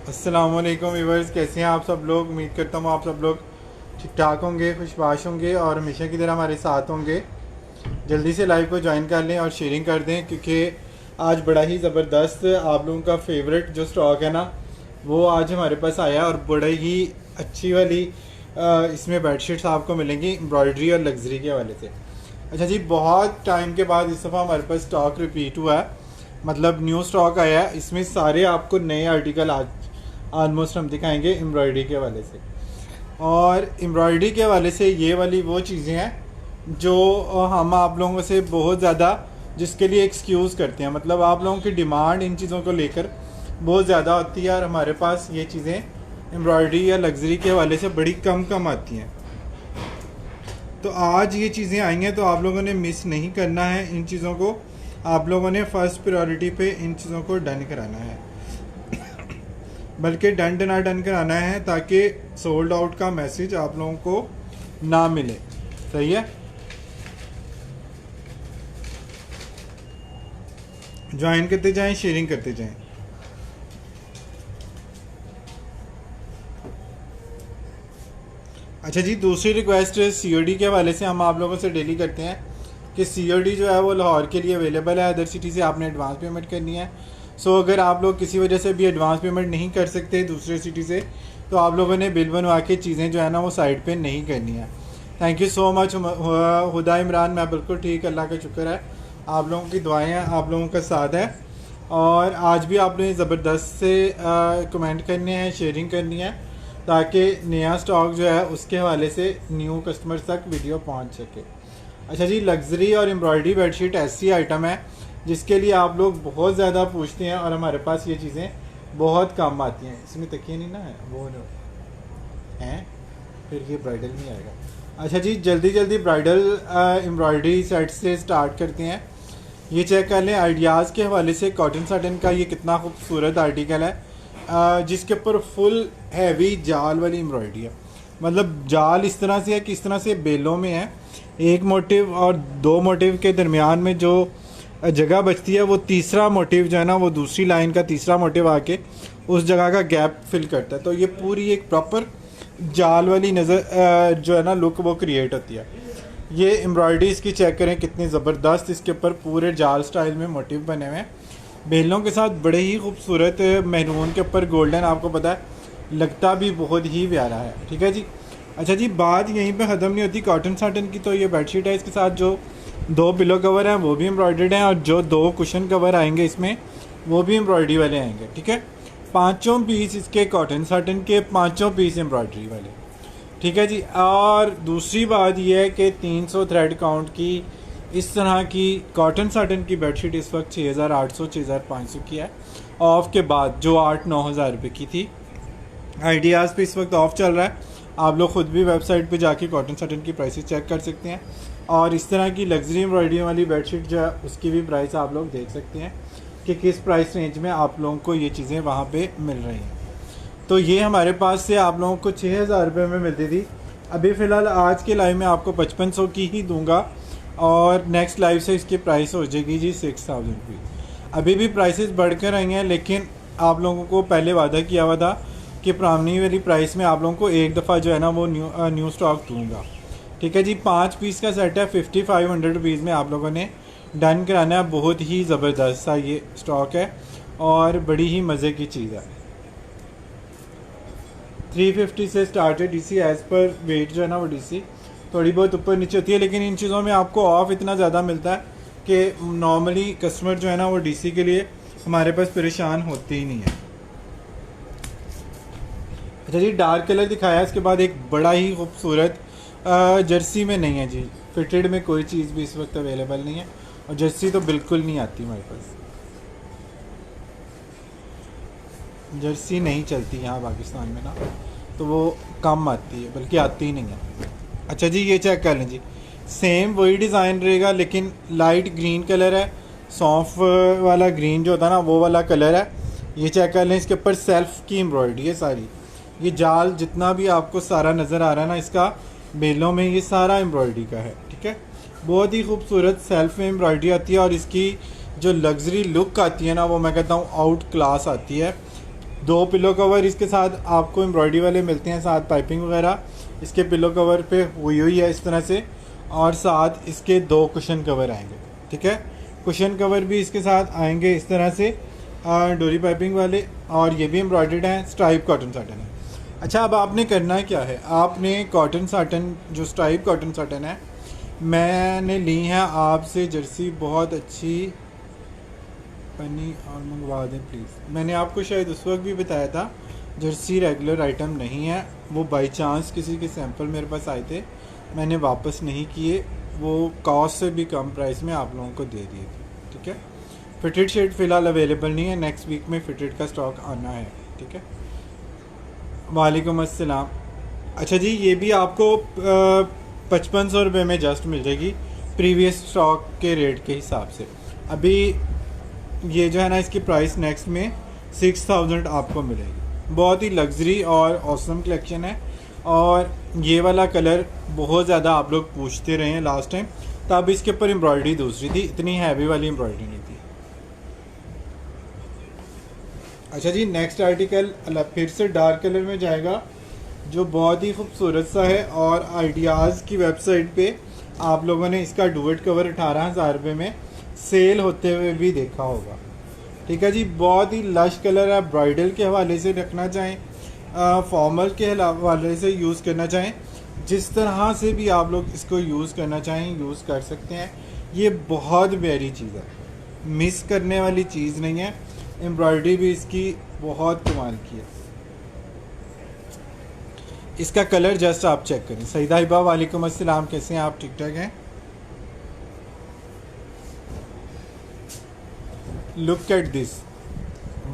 अस्सलामुअलैकुम व्यूअर्स, कैसे हैं आप सब लोग। उम्मीद करता हूँ आप सब लोग ठीक ठाक होंगे, खुशबाश होंगे और हमेशा की तरह हमारे साथ होंगे। जल्दी से लाइव को ज्वाइन कर लें और शेयरिंग कर दें, क्योंकि आज बड़ा ही ज़बरदस्त आप लोगों का फेवरेट जो स्टॉक है ना, वो आज हमारे पास आया और बड़े ही अच्छी वाली इसमें बेडशीट्स आपको मिलेंगी एम्ब्रॉयडरी और लग्जरी के हवाले से। अच्छा जी, बहुत टाइम के बाद इस दफ़ा हमारे पास स्टॉक रिपीट हुआ है, मतलब न्यू स्टॉक आया है। इसमें सारे आपको नए आर्टिकल आज ऑलमोस्ट हम दिखाएंगे एम्ब्रॉयडरी के हवाले से। और एम्ब्रॉयडरी के हवाले से ये वाली वो चीज़ें हैं जो हम आप लोगों से बहुत ज़्यादा जिसके लिए एक्सक्यूज़ करते हैं, मतलब आप लोगों की डिमांड इन चीज़ों को लेकर बहुत ज़्यादा होती है और हमारे पास ये चीज़ें एम्ब्रॉयडरी या लग्जरी के हवाले से बड़ी कम आती हैं। तो आज ये चीज़ें आई हैं तो आप लोगों ने मिस नहीं करना है इन चीज़ों को। आप लोगों ने फर्स्ट प्रायोरिटी पे इन चीज़ों को डन कराना है, बल्कि डन कराना है, ताकि सोल्ड आउट का मैसेज आप लोगों को ना मिले। सही है, ज्वाइन करते जाएं, शेयरिंग करते जाएं। अच्छा जी, दूसरी रिक्वेस्ट सीओडी के हवाले से हम आप लोगों से डेली करते हैं कि सीओडी जो है वो लाहौर के लिए अवेलेबल है। अदर सिटी से आपने एडवांस पेमेंट करनी है। सो अगर आप लोग किसी वजह से भी एडवांस पेमेंट नहीं कर सकते दूसरे सिटी से, तो आप लोगों ने बिल बनवा के चीज़ें जो है ना वो साइड पे नहीं करनी है। थैंक यू सो मच हुदा इमरान, मैं बिल्कुल ठीक, अल्लाह का शुक्र है, आप लोगों की दुआएं हैं, आप लोगों का साथ है। और आज भी आपने ज़बरदस्त से कमेंट करने हैं, शेयरिंग करनी है, ताकि नया स्टॉक जो है उसके हवाले से न्यू कस्टमर्स तक वीडियो पहुंच सके। अच्छा जी, लग्जरी और एम्ब्रॉयडरी बेडशीट ऐसी आइटम है जिसके लिए आप लोग बहुत ज़्यादा पूछते हैं और हमारे पास ये चीज़ें बहुत कम आती हैं। इसमें तकिए नहीं ना है, वो हैं, फिर ये ब्राइडल नहीं आएगा। अच्छा जी, जल्दी ब्राइडल एम्ब्रॉयडरी सेट से स्टार्ट करते हैं। ये चेक कर लें, आइडियाज़ के हवाले से कॉटन साटन का ये कितना खूबसूरत आर्टिकल है, जिसके ऊपर फुल हैवी जाल वाली एम्ब्रॉयडरी है। मतलब जाल इस तरह से है कि इस तरह से बेलों में है, एक मोटिव और दो मोटिव के दरमियान में जो जगह बचती है, वो तीसरा मोटिव जो है ना, वो दूसरी लाइन का तीसरा मोटिव आके उस जगह का गैप फिल करता है। तो ये पूरी एक प्रॉपर जाल वाली नज़र जो है ना लुक वो क्रिएट होती है। ये एम्ब्रॉयडरी इसकी चेक करें कितनी ज़बरदस्त, इसके ऊपर पूरे जाल स्टाइल में मोटिव बने हुए हैं बेलों के साथ, बड़े ही खूबसूरत। मैरून के ऊपर गोल्डन, आपको पता है लगता भी बहुत ही प्यारा है। ठीक है जी। अच्छा जी, बात यहीं पे ख़त्म नहीं होती कॉटन साटन की। तो ये बेडशीट है, इसके साथ जो दो पिलो कवर हैं वो भी एम्ब्रॉयडर्ड हैं और जो दो कुशन कवर आएंगे इसमें वो भी एम्ब्रॉयडरी वाले आएंगे। ठीक है, पाँचों पीस इसके कॉटन साटन के, पाँचों पीस एम्ब्रॉयडरी वाले। ठीक है जी। और दूसरी बात यह है कि 300 थ्रेड काउंट की इस तरह की कॉटन साटन की बेडशीट इस वक्त 6800 6500 की है, ऑफ के बाद, जो 8-9 हज़ार रुपये की थी। आइडियाज़ पे इस वक्त ऑफ चल रहा है, आप लोग ख़ुद भी वेबसाइट पे जाके कॉटन साटन की प्राइसेस चेक कर सकते हैं। और इस तरह की लग्जरी एम्ब्रॉयडरी वाली बेडशीट जो है उसकी भी प्राइस आप लोग देख सकते हैं कि किस प्राइस रेंज में आप लोगों को ये चीज़ें वहाँ पे मिल रही हैं। तो ये हमारे पास से आप लोगों को 6000 रुपये में मिलती थी। अभी फ़िलहाल आज के लाइव में आपको 5500 की ही दूंगा और नेक्स्ट लाइव से इसकी प्राइस हो जाएगी जी 6000 रुपये। अभी भी प्राइसेस बढ़कर आई हैं, लेकिन आप लोगों को पहले वादा किया हुआ था कि पुरानी वाली प्राइस में आप लोगों को एक दफ़ा जो है ना वो न्यू स्टॉक दूंगा। ठीक है जी, 5 पीस का सेट है, 5500 रुपीज़ में आप लोगों ने डन कराना है। बहुत ही ज़बरदस्त सा ये स्टॉक है और बड़ी ही मज़े की चीज़ है। 350 से स्टार्ट है डीसी, एज़ पर वेट जो है ना वो डीसी थोड़ी बहुत ऊपर नीचे होती है, लेकिन इन चीज़ों में आपको ऑफ इतना ज़्यादा मिलता है कि नॉर्मली कस्टमर जो है ना वो डीसी के लिए हमारे पास परेशान होते ही नहीं है। अच्छा जी, डार्क कलर दिखाया, इसके बाद एक बड़ा ही खूबसूरत जर्सी में नहीं है जी, फिटेड में कोई चीज़ भी इस वक्त अवेलेबल नहीं है और जर्सी तो बिल्कुल नहीं आती हमारे पास, जर्सी नहीं चलती यहाँ पाकिस्तान में ना, तो वो कम आती है, बल्कि आती ही नहीं है। अच्छा जी, ये चेक कर लें जी, सेम वही डिज़ाइन रहेगा लेकिन लाइट ग्रीन कलर है, सौंफ वाला ग्रीन जो होता है ना वो वाला कलर है। ये चेक कर लें, इसके ऊपर सेल्फ की एम्ब्रॉयडरी है सारी। ये जाल जितना भी आपको सारा नज़र आ रहा है ना इसका बेलों में, ये सारा एम्ब्रॉयडरी का है। ठीक है, बहुत ही खूबसूरत सेल्फ में एम्ब्रॉयडरी आती है और इसकी जो लग्जरी लुक आती है ना वो मैं कहता हूँ आउट क्लास आती है। 2 पिलो कवर इसके साथ आपको एम्ब्रॉयडरी वाले मिलते हैं, साथ पाइपिंग वगैरह इसके पिलो कवर पे हुई हुई है इस तरह से, और साथ इसके 2 कुशन कवर आएंगे। ठीक है, कुशन कवर भी इसके साथ आएंगे इस तरह से डोरी पाइपिंग वाले, और ये भी एम्ब्रॉयडर्ड हैं, स्ट्राइप कॉटन साटन है। अच्छा, अब आपने करना क्या है, आपने कॉटन साटन जो स्ट्राइप कॉटन साटन है मैंने ली है आपसे जर्सी, बहुत अच्छी पन्नी और मंगवा दें प्लीज़। मैंने आपको शायद उस वक्त भी बताया था जर्सी रेगुलर आइटम नहीं है, वो बाई चांस किसी के सैंपल मेरे पास आए थे, मैंने वापस नहीं किए, वो कॉस्ट से भी कम प्राइस में आप लोगों को दे दिए थे। ठीक है, फिटेड शेड फ़िलहाल अवेलेबल नहीं है, नेक्स्ट वीक में फिटेड का स्टॉक आना है। ठीक है, वालेकुम अस्सलाम। अच्छा जी, ये भी आपको 5500 रुपये में जस्ट मिल जाएगी प्रीवियस स्टॉक के रेट के हिसाब से। अभी ये जो है ना इसकी प्राइस नेक्स्ट में 6000 आपको मिलेगी। बहुत ही लग्जरी और ऑसम कलेक्शन है, और ये वाला कलर बहुत ज़्यादा आप लोग पूछते रहे हैं लास्ट टाइम, तब इसके ऊपर एम्ब्रॉयडरी दूसरी थी, इतनी हैवी वाली एम्ब्रॉयडरी नहीं थी। अच्छा जी, नेक्स्ट आर्टिकल फिर से डार्क कलर में जाएगा, जो बहुत ही खूबसूरत सा है, और आइडियाज़ की वेबसाइट पे आप लोगों ने इसका डुएट कवर 18,000 रुपये में सेल होते हुए भी देखा होगा। ठीक है जी, बहुत ही लश कलर है, ब्राइडल के हवाले से रखना चाहें, फॉर्मल के हवाले से यूज़ करना चाहें, जिस तरह से भी आप लोग इसको यूज़ करना चाहें यूज़ कर सकते हैं। ये बहुत प्यारी चीज़ है, मिस करने वाली चीज़ नहीं है। एम्ब्रॉयडरी भी इसकी बहुत कमाल की है। इसका कलर जस्ट आप चेक करें। सईदा हिबा वालेकुम अस्सलाम, कैसे हैं आप, ठीक ठाक हैं? लुक एट दिस,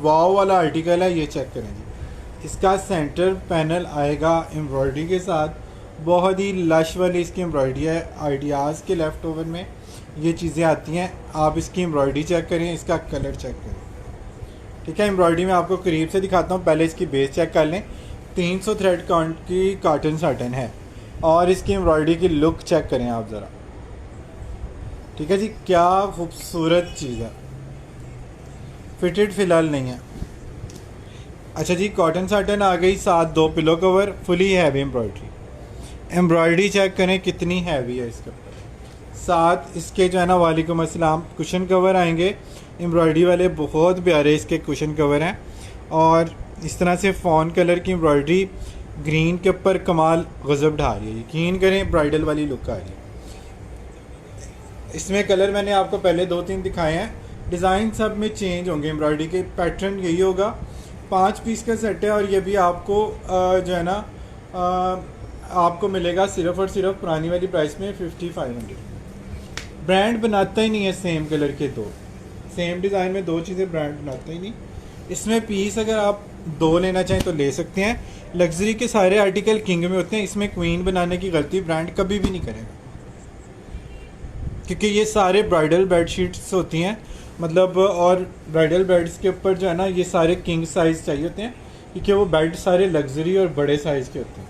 वाव वाला आर्टिकल है, ये चेक करें जी। इसका सेंटर पैनल आएगा एम्ब्रॉयडरी के साथ, बहुत ही लश वाली इसकी एम्ब्रॉयडरी है। आइडियाज़ के लेफ़्ट ओवर में ये चीज़ें आती हैं, आप इसकी एम्ब्रॉयडरी चेक करें, इसका कलर चेक करें। ठीक है, एम्ब्रॉयडरी में आपको करीब से दिखाता हूँ, पहले इसकी बेस चेक कर लें। 300 थ्रेड काउंट की कॉटन साटन है, और इसकी एम्ब्रॉयडरी की लुक चेक करें आप ज़रा। ठीक है जी, क्या खूबसूरत चीज़ है। फिटेड फ़िलहाल नहीं है। अच्छा जी, कॉटन साटन आ गई, साथ 2 pillow cover, fully heavy embroidery. Embroidery check करें कितनी हैवी है इसके ऊपर, साथ इसके जो है ना वालेकुम अस्सलाम कुशन कवर आएंगे एम्ब्रॉयडरी वाले, बहुत प्यारे इसके कुशन कवर हैं, और इस तरह से फ़ॉन कलर की एम्ब्रॉयडरी ग्रीन के ऊपर कमाल गज़ब ढा रही है, यकीन करें ब्राइडल वाली लुक आ रही है। इसमें कलर मैंने आपको पहले 2-3 दिखाए हैं, डिज़ाइन सब में चेंज होंगे, एम्ब्रॉयडरी के पैटर्न यही होगा। 5 पीस का सेट है, और ये भी आपको जो है ना आपको मिलेगा सिर्फ और सिर्फ पुरानी वाली प्राइस में 5500। ब्रांड बनाता ही नहीं है सेम कलर के 2, सेम डिज़ाइन में 2 चीज़ें ब्रांड बनाता ही नहीं। इसमें पीस अगर आप 2 लेना चाहें तो ले सकते हैं। लग्जरी के सारे आर्टिकल किंग में होते हैं, इसमें क्वीन बनाने की गलती ब्रांड कभी भी नहीं करेगा, क्योंकि ये सारे ब्राइडल बेडशीट्स होती हैं, मतलब, और ब्राइडल बेड्स के ऊपर जो है ना ये सारे किंग साइज़ चाहिए होते हैं, क्योंकि वो बेड सारे लग्जरी और बड़े साइज़ के होते हैं,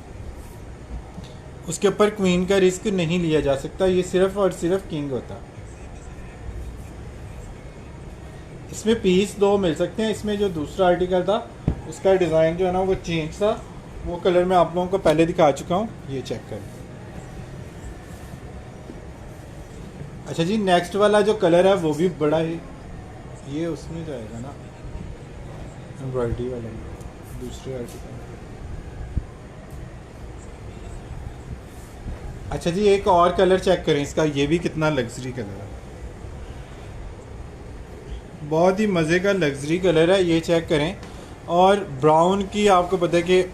उसके ऊपर क्वीन का रिस्क नहीं लिया जा सकता, ये सिर्फ और सिर्फ किंग होता है। इसमें पीस 2 मिल सकते हैं। इसमें जो दूसरा आर्टिकल था उसका डिज़ाइन जो है ना वो चेंज था, वो कलर मैं आप लोगों को पहले दिखा चुका हूँ, ये चेक करें। अच्छा जी, नेक्स्ट वाला जो कलर है वो भी बड़ा ही, ये उसमें जाएगा ना एम्ब्रॉयडरी वाला दूसरे आर्टिकल। अच्छा जी, एक और कलर चेक करें इसका, ये भी कितना लग्जरी कलर है, बहुत ही मज़े का लग्जरी कलर है, ये चेक करें। और ब्राउन की आपको पता है कि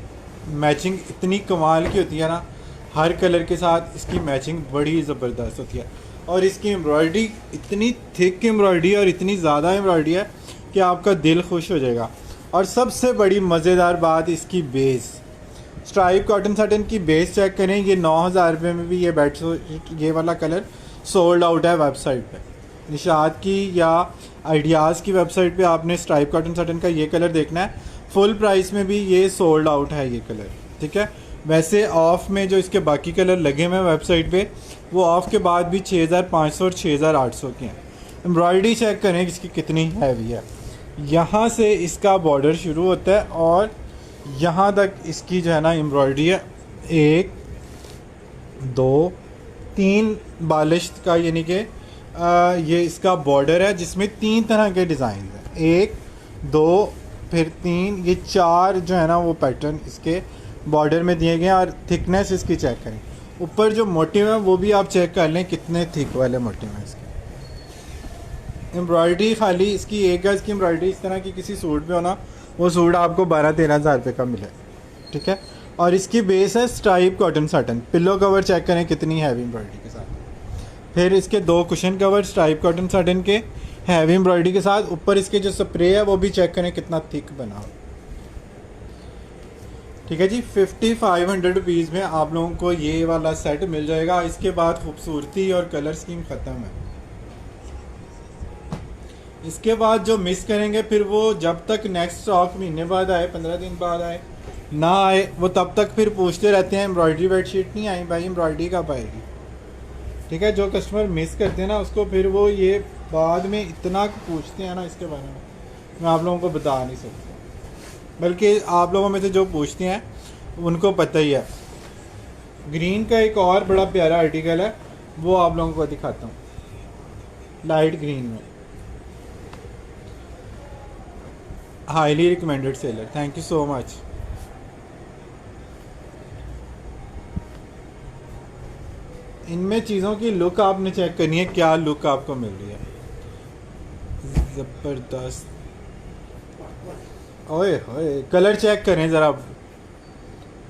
मैचिंग इतनी कमाल की होती है ना, हर कलर के साथ इसकी मैचिंग बड़ी ज़बरदस्त होती है, और इसकी एम्ब्रॉयडरी इतनी थिक एम्ब्रॉयडरी और इतनी ज़्यादा एम्ब्रॉयडरी है कि आपका दिल खुश हो जाएगा। और सबसे बड़ी मज़ेदार बात इसकी बेस, स्ट्राइप कॉटन साटन की बेस चेक करें, ये 9000 रुपये में भी ये बेडशीट ये वाला कलर सोल्ड आउट है वेबसाइट पे। निशात की या आइडियाज़ की वेबसाइट पे आपने स्ट्राइप कॉटन साटन का ये कलर देखना है, फुल प्राइस में भी ये सोल्ड आउट है ये कलर। ठीक है, वैसे ऑफ़ में जो इसके बाकी कलर लगे हुए हैं वेबसाइट पे, वो ऑफ़ के बाद भी 6500 और 6800 के हैं। एम्ब्रॉयडरी चेक करें इसकी कितनी हैवी है, यहाँ से इसका बॉर्डर शुरू होता है और यहाँ तक इसकी जो है ना एम्ब्रॉयडरी है। 1 2 3 बालिश का, यानी कि ये इसका बॉर्डर है जिसमें 3 तरह के डिज़ाइन हैं। 1 2 फिर 3, ये 4 जो है ना वो पैटर्न इसके बॉर्डर में दिए गए हैं। और थिकनेस इसकी चेक करें, ऊपर जो मोटिव है वो भी आप चेक कर लें कितने थिक वाले मोटिव हैं इसके। एम्ब्रॉयडरी खाली इसकी 1 गज की एम्ब्रॉयडरी इस तरह की किसी सूट पे हो ना, वो सूट आपको 12-13 हज़ार रुपये का मिले, ठीक है। और इसकी बेस है stripe cotton satin. Pillow cover check करें कितनी हैवी एम्ब्रॉयडरी के साथ। फिर इसके 2 cushion cover stripe cotton satin के हैवी एम्ब्रॉयडरी के साथ। ऊपर इसके जो स्प्रे है वो भी चेक करें कितना थिक बना हो, ठीक है जी। 5500 रुपीज़ में आप लोगों को ये वाला सेट मिल जाएगा। इसके बाद खूबसूरती और कलर स्कीम ख़त्म है। इसके बाद जो मिस करेंगे फिर वो जब तक नेक्स्ट स्टॉक महीने बाद आए, 15 दिन बाद आए ना आए, वो तब तक फिर पूछते रहते हैं एम्ब्रॉयडरी बेडशीट नहीं आई भाई, एम्ब्रॉयडरी कब आएगी, ठीक है। जो कस्टमर मिस करते हैं ना उसको फिर वो ये बाद में इतना पूछते हैं ना इसके बारे में, मैं आप लोगों को बता नहीं सकता। बल्कि आप लोगों में से जो पूछते हैं उनको पता ही है। ग्रीन का एक और बड़ा प्यारा आर्टिकल है, वो आप लोगों को दिखाता हूँ। लाइट ग्रीन में, highly recommended seller, thank you so much. इनमें चीज़ों की लुक आपने चेक करनी है, क्या लुक आपको मिल रही है, ज़बरदस्त। ओए होए, कलर चेक करें ज़रा,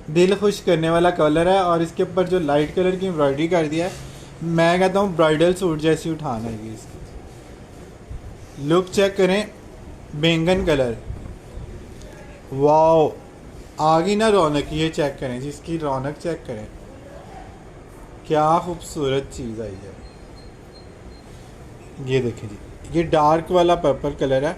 दिल खुश करने वाला कलर है। और इसके ऊपर जो लाइट कलर की एम्ब्रॉयडरी कर दिया है, मैं कहता हूँ ब्राइडल सूट जैसी उठान आएगी इसकी। लुक चेक करें, बैंगन कलर, वाओ, आ गई ना रौनक। ये चेक करें जी, इसकी रौनक चेक करें, क्या खूबसूरत चीज़ आई है। ये देखें जी, ये डार्क वाला पर्पल कलर है।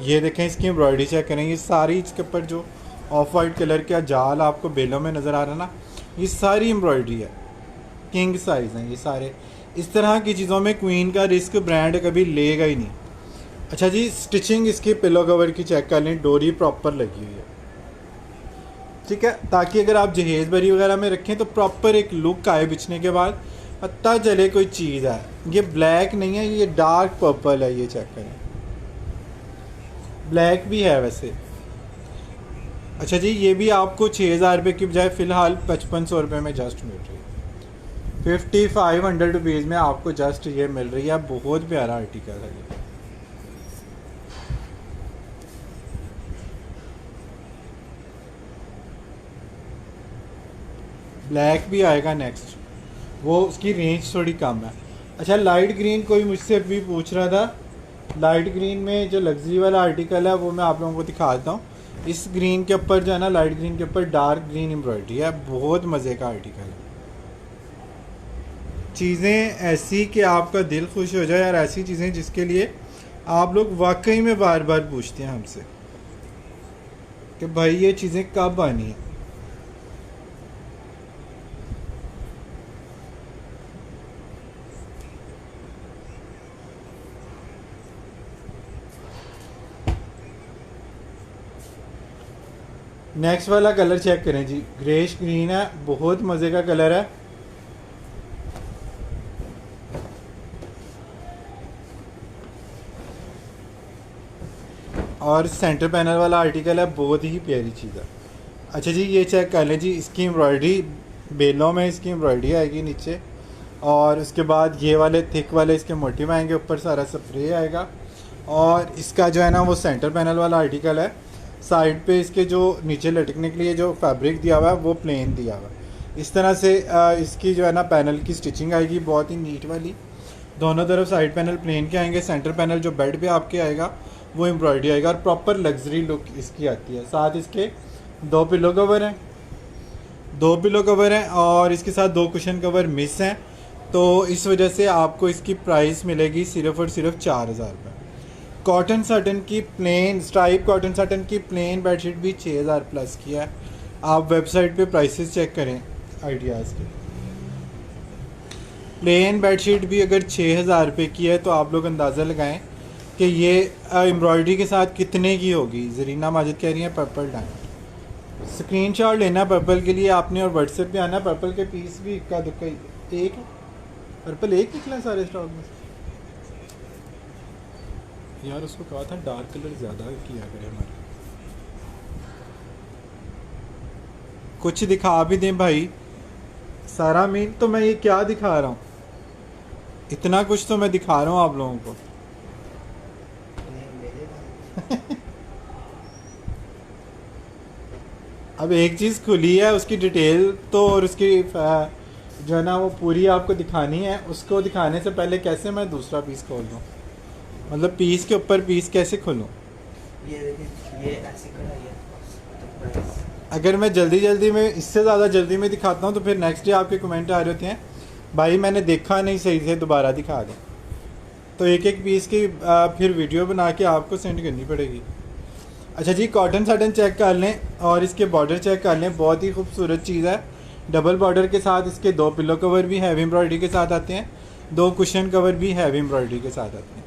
ये देखें इसकी एम्ब्रॉयडरी चेक करें, ये सारी इसके ऊपर जो ऑफ वाइट कलर का जाल आपको बेलों में नज़र आ रहा है ना, ये सारी एम्ब्रॉयडरी है, किंग साइज़ हैं ये सारे। इस तरह की चीज़ों में क्वीन का रिस्क ब्रांड कभी लेगा ही नहीं। अच्छा जी, स्टिचिंग इसकी पिलो कवर की चेक कर लें, डोरी प्रॉपर लगी हुई है, ठीक है, ताकि अगर आप जहेज़ बरी वगैरह में रखें तो प्रॉपर एक लुक आए बिछने के बाद, पता चले कोई चीज़ है। ये ब्लैक नहीं है, ये डार्क पर्पल है, ये चेक करें, ब्लैक भी है वैसे। अच्छा जी, ये भी आपको 6000 रुपये की बजाय फ़िलहाल 5500 रुपये में जस्ट मिल रही है। 5500 रुपीज़ में आपको जस्ट ये मिल रही है। बहुत प्यारा आर्टिकल है ये। ब्लैक भी आएगा नेक्स्ट, वो उसकी रेंज थोड़ी कम है। अच्छा, लाइट ग्रीन कोई मुझसे भी पूछ रहा था, लाइट ग्रीन में जो लग्जरी वाला आर्टिकल है वो मैं आप लोगों को दिखा देता हूँ। इस ग्रीन के ऊपर जो है ना, लाइट ग्रीन के ऊपर डार्क ग्रीन एम्ब्रॉयडरी है, बहुत मज़े का आर्टिकल है। चीज़ें ऐसी कि आपका दिल खुश हो जाए, और ऐसी चीज़ें जिसके लिए आप लोग वाकई में बार बार पूछते हैं हमसे कि भाई ये चीज़ें कब आनी है। नेक्स्ट वाला कलर चेक करें जी, ग्रेश ग्रीन है, बहुत मज़े का कलर है। और सेंटर पैनल वाला आर्टिकल है, बहुत ही प्यारी चीज़ है। अच्छा जी, ये चेक कर लें जी, इसकी एम्ब्रॉयडरी बेलों में इसकी एम्ब्रॉयडरी आएगी नीचे, और उसके बाद ये वाले थिक वाले इसके मोटिव आएंगे, ऊपर सारा स्प्रे आएगा। और इसका जो है ना वो सेंटर पैनल वाला आर्टिकल है। साइड पे इसके जो नीचे लटकने के लिए जो फैब्रिक दिया हुआ है वो प्लेन दिया हुआ है। इस तरह से इसकी जो है ना पैनल की स्टिचिंग आएगी, बहुत ही नीट वाली। दोनों तरफ साइड पैनल प्लेन के आएंगे, सेंटर पैनल जो बेड पे आपके आएगा वो एम्ब्रॉयडरी आएगा, और प्रॉपर लग्जरी लुक इसकी आती है। साथ इसके 2 पिलो कवर हैं, 2 पिलो कवर हैं, और इसके साथ 2 कुशन कवर मिस हैं। तो इस वजह से आपको इसकी प्राइस मिलेगी सिर्फ़ और सिर्फ 4000 रुपये। कॉटन साटन की प्लेन, स्ट्राइप कॉटन साटन की प्लेन बेडशीट भी 6000 प्लस की है। आप वेबसाइट पे प्राइसेस चेक करें आइडियाज़ के। प्लेन बेडशीट भी अगर 6000 रुपये की है तो आप लोग अंदाज़ा लगाएं कि ये एम्ब्रॉयडरी के साथ कितने की होगी। जरीना माजिद कह रही है पर्पल डायमंड। स्क्रीनशॉट लेना पर्पल के लिए आपने और व्हाट्सएप पे आना। पर्पल के पीस भी इक्का दुक्का एक पर्पल एक निकला सारे स्टॉक में। यार उसको कहा था डार्क कलर ज़्यादा किया करे हमारे। कुछ दिखा भी दें भाई। सारा मीन तो मैं ये क्या दिखा रहा हूँ, इतना कुछ तो मैं दिखा रहा हूँ आप लोगों को। अब एक चीज़ खुली है, उसकी डिटेल तो और उसकी जो है ना वो पूरी आपको दिखानी है। उसको दिखाने से पहले कैसे मैं दूसरा पीस खोल दूँ, मतलब पीस के ऊपर पीस कैसे खोलूँ। ये देखिए, ये ऐसी कढ़ाई है तो अगर मैं जल्दी में इससे ज़्यादा जल्दी में दिखाता हूँ तो फिर नेक्स्ट डे आपके कमेंट आ रहे होते हैं भाई मैंने देखा नहीं सही से, दोबारा दिखा दें। तो एक एक पीस की फिर वीडियो बना के आपको सेंड करनी पड़ेगी। अच्छा जी, कॉटन साटन चेक कर लें और इसके बॉर्डर चेक कर लें। बहुत ही खूबसूरत चीज़ है। डबल बॉर्डर के साथ इसके 2 पिलो कवर भी हैवी एम्ब्रॉयडरी के साथ आते हैं, 2 कुशन कवर भी हैवी एम्ब्रॉयडरी के साथ आते हैं।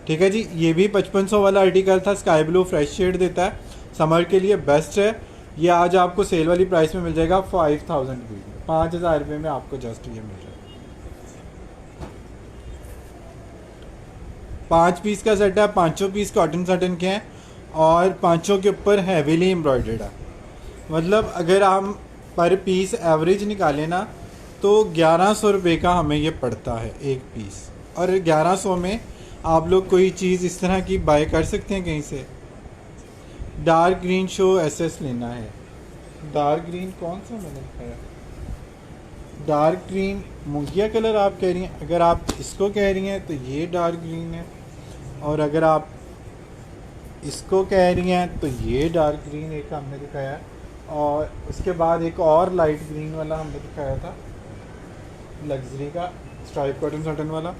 ठीक है जी, ये भी 5500 वाला आर्टिकल था। स्काई ब्लू फ्रेश शेड देता है, समर के लिए बेस्ट है। ये आज आपको सेल वाली प्राइस में मिल जाएगा 5000 रुपये में, 5000 रुपये में आपको जस्ट ये मिल जाएगा। 5 पीस का सेट है, 5 पीस कॉटन साटन के हैं और 5 के ऊपर हैवीली एम्ब्रॉयडर्ड है। मतलब अगर हम पर पीस एवरेज निकालें ना तो 1100 रुपये का हमें ये पड़ता है एक पीस। और 1100 में आप लोग कोई चीज़ इस तरह की बाय कर सकते हैं कहीं से। डार्क ग्रीन शो एसएस लेना है। डार्क ग्रीन कौन सा मैंने दिखाया, डार्क ग्रीन मुंगिया कलर आप कह रही हैं। अगर आप इसको कह रही हैं तो ये डार्क ग्रीन है, और अगर आप इसको कह रही हैं तो ये डार्क ग्रीन एक हमने दिखाया है, और उसके बाद एक और लाइट ग्रीन वाला हमने दिखाया था लग्जरी का स्ट्राइप कॉटन साटन वाला।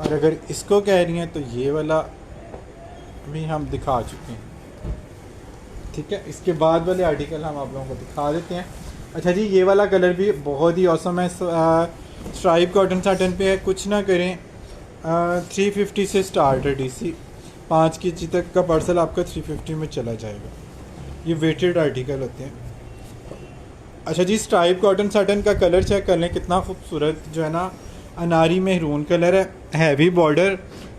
और अगर इसको कह रही हैं तो ये वाला भी हम दिखा चुके हैं। ठीक है, इसके बाद वाले आर्टिकल हम आप लोगों को दिखा देते हैं। अच्छा जी, ये वाला कलर भी बहुत ही औसम है। स्ट्राइप कॉटन साटन पे है। कुछ ना करें, 350 से स्टार्ट है डीसी। 5 केजी तक का पार्सल आपका 350 में चला जाएगा। ये वेटेड आर्टिकल होते हैं। अच्छा जी, स्ट्राइप कॉटन साटन का कलर चेक कर लें, कितना खूबसूरत जो है ना अनारी मेहरून कलर है। हैवी बॉर्डर,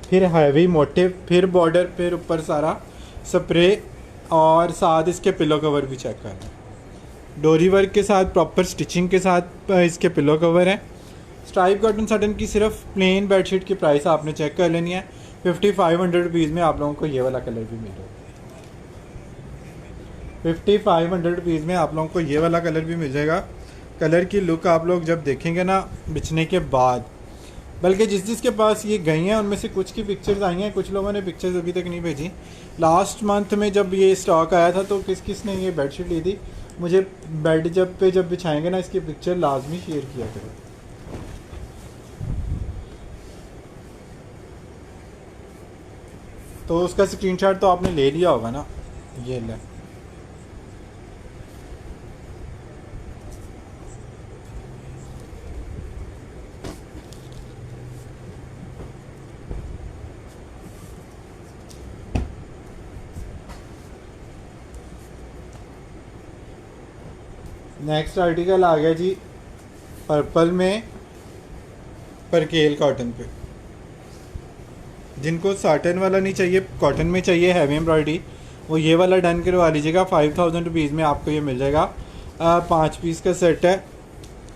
फिर हैवी मोटिव, फिर बॉर्डर, फिर ऊपर सारा स्प्रे, और साथ इसके पिलो कवर भी चेक कर लें। डोरी वर्क के साथ प्रॉपर स्टिचिंग के साथ इसके पिलो कवर है। स्ट्राइप कॉटन साटन की सिर्फ प्लेन बेडशीट की प्राइस आपने चेक कर लेनी है। 5500 रुपीज़ में आप लोगों को ये वाला कलर भी मिलेगा। 5500 रुपीज़ में आप लोगों को ये वाला कलर भी मिल जाएगा। कलर की लुक आप लोग जब देखेंगे ना बिछने के बाद, बल्कि जिसके पास ये गई हैं उनमें से कुछ की पिक्चर्स आई हैं, कुछ लोगों ने पिक्चर्स अभी तक नहीं भेजी। लास्ट मंथ में जब ये स्टॉक आया था तो किस ने ये बेडशीट ली थी, मुझे बेड जब बिछाएंगे ना इसकी पिक्चर लाजमी शेयर किया करो। तो उसका स्क्रीनशॉट तो आपने ले लिया होगा ना, ये ले। नेक्स्ट आर्टिकल आ गया जी पर्पल में परकेल कॉटन पे। जिनको साटन वाला नहीं चाहिए, कॉटन में चाहिए हैवी एम्ब्रॉयडरी, वो ये वाला डन करवा लीजिएगा। 5000 रुपीज़ में आपको ये मिल जाएगा। 5 पीस का सेट है।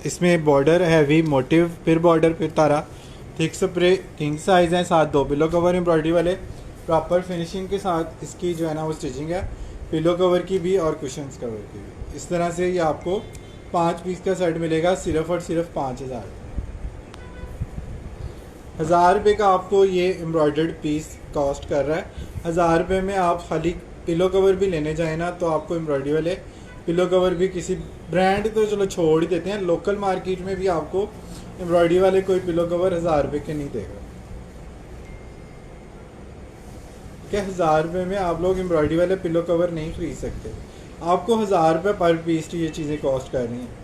इसमें बॉर्डर हैवी मोटिव, फिर बॉर्डर, फिर तारा, थिक स्प्रे, किंग साइज़ है, साथ 2 पिलो कवर एम्ब्रॉयडरी वाले, प्रॉपर फिनिशिंग के साथ इसकी जो है ना वो स्टिचिंग है, पिलो कवर की भी और कुशंस कवर की भी। इस तरह से ये आपको 5 पीस का सेट मिलेगा सिर्फ और सिर्फ 5000। 1000 रुपये का आपको ये एम्ब्रॉयडर्ड पीस कॉस्ट कर रहा है। 1000 रुपये में आप खाली पिलो कवर भी लेने जाए ना तो आपको एम्ब्रॉयडरी वाले पिलो कवर भी किसी ब्रांड तो चलो छोड़ ही देते हैं, लोकल मार्केट में भी आपको एम्ब्रॉयडरी वाले कोई पिलो कवर 1000 रुपये के नहीं देगा। क्या 1000 रुपये में आप लोग एम्ब्रॉयडरी वाले पिलो कवर नहीं खरीद सकते? आपको 1000 रुपये पर पीस ये चीज़ें कॉस्ट कर रही हैं।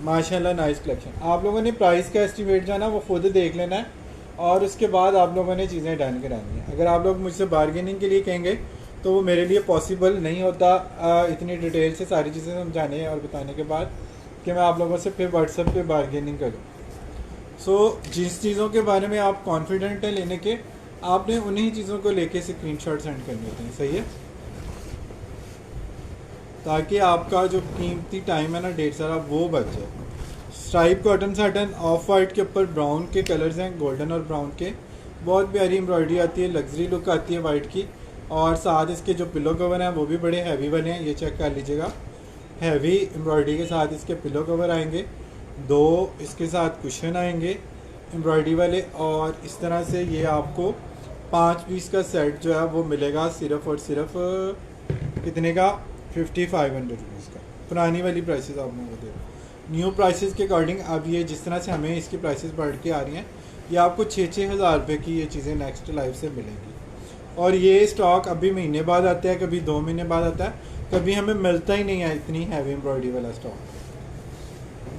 माशाल्लाह नाइस कलेक्शन। आप लोगों ने प्राइस का एस्टिमेट जो है ना वो खुद देख लेना है। और उसके बाद आप लोगों ने चीज़ें डन करानी है। अगर आप लोग मुझसे बारगेनिंग के लिए कहेंगे तो वो मेरे लिए पॉसिबल नहीं होता इतनी डिटेल से सारी चीज़ें समझाने और बताने के बाद कि मैं आप लोगों से फिर व्हाट्सएप पे बारगेनिंग करूँ। सो जिस चीज़ों के बारे में आप कॉन्फिडेंट हैं लेने के, आपने उन्हीं चीज़ों को लेके स्क्रीनशॉट सेंड करने होते हैं, सही है, ताकि आपका जो कीमती टाइम है ना ढेर सारा वो बच जाए। Stripe cotton satin of white के ऊपर ब्राउन के कलर्स हैं, गोल्डन और ब्राउन के, बहुत प्यारी एम्ब्रॉयडरी आती है, लग्जरी लुक आती है वाइट की। और साथ इसके जो पिलो कवर हैं वो भी बड़े हैवी वाले हैं, ये चेक कर लीजिएगा। हैवी एम्ब्रॉयडरी के साथ इसके पिलो कवर आएंगे, 2 इसके साथ कुशन आएंगे एम्ब्रॉयडरी वाले, और इस तरह से ये आपको 5 पीस का सेट जो है वो मिलेगा सिर्फ और सिर्फ कितने का, 5500 रुपीज़ का। पुरानी वाली प्राइसेस आप लोगों को दे रहा हूँ। न्यू प्राइसेस के अकॉर्डिंग अब ये जिस तरह से हमें इसकी प्राइसेस बढ़ के आ रही हैं, ये आपको 6-6 हज़ार रुपये की ये चीज़ें नेक्स्ट लाइफ से मिलेंगी। और ये स्टॉक अभी महीने बाद आता है, कभी 2 महीने बाद आता है, कभी हमें मिलता ही नहीं है इतनी हैवी एम्ब्रॉयडरी वाला स्टॉक।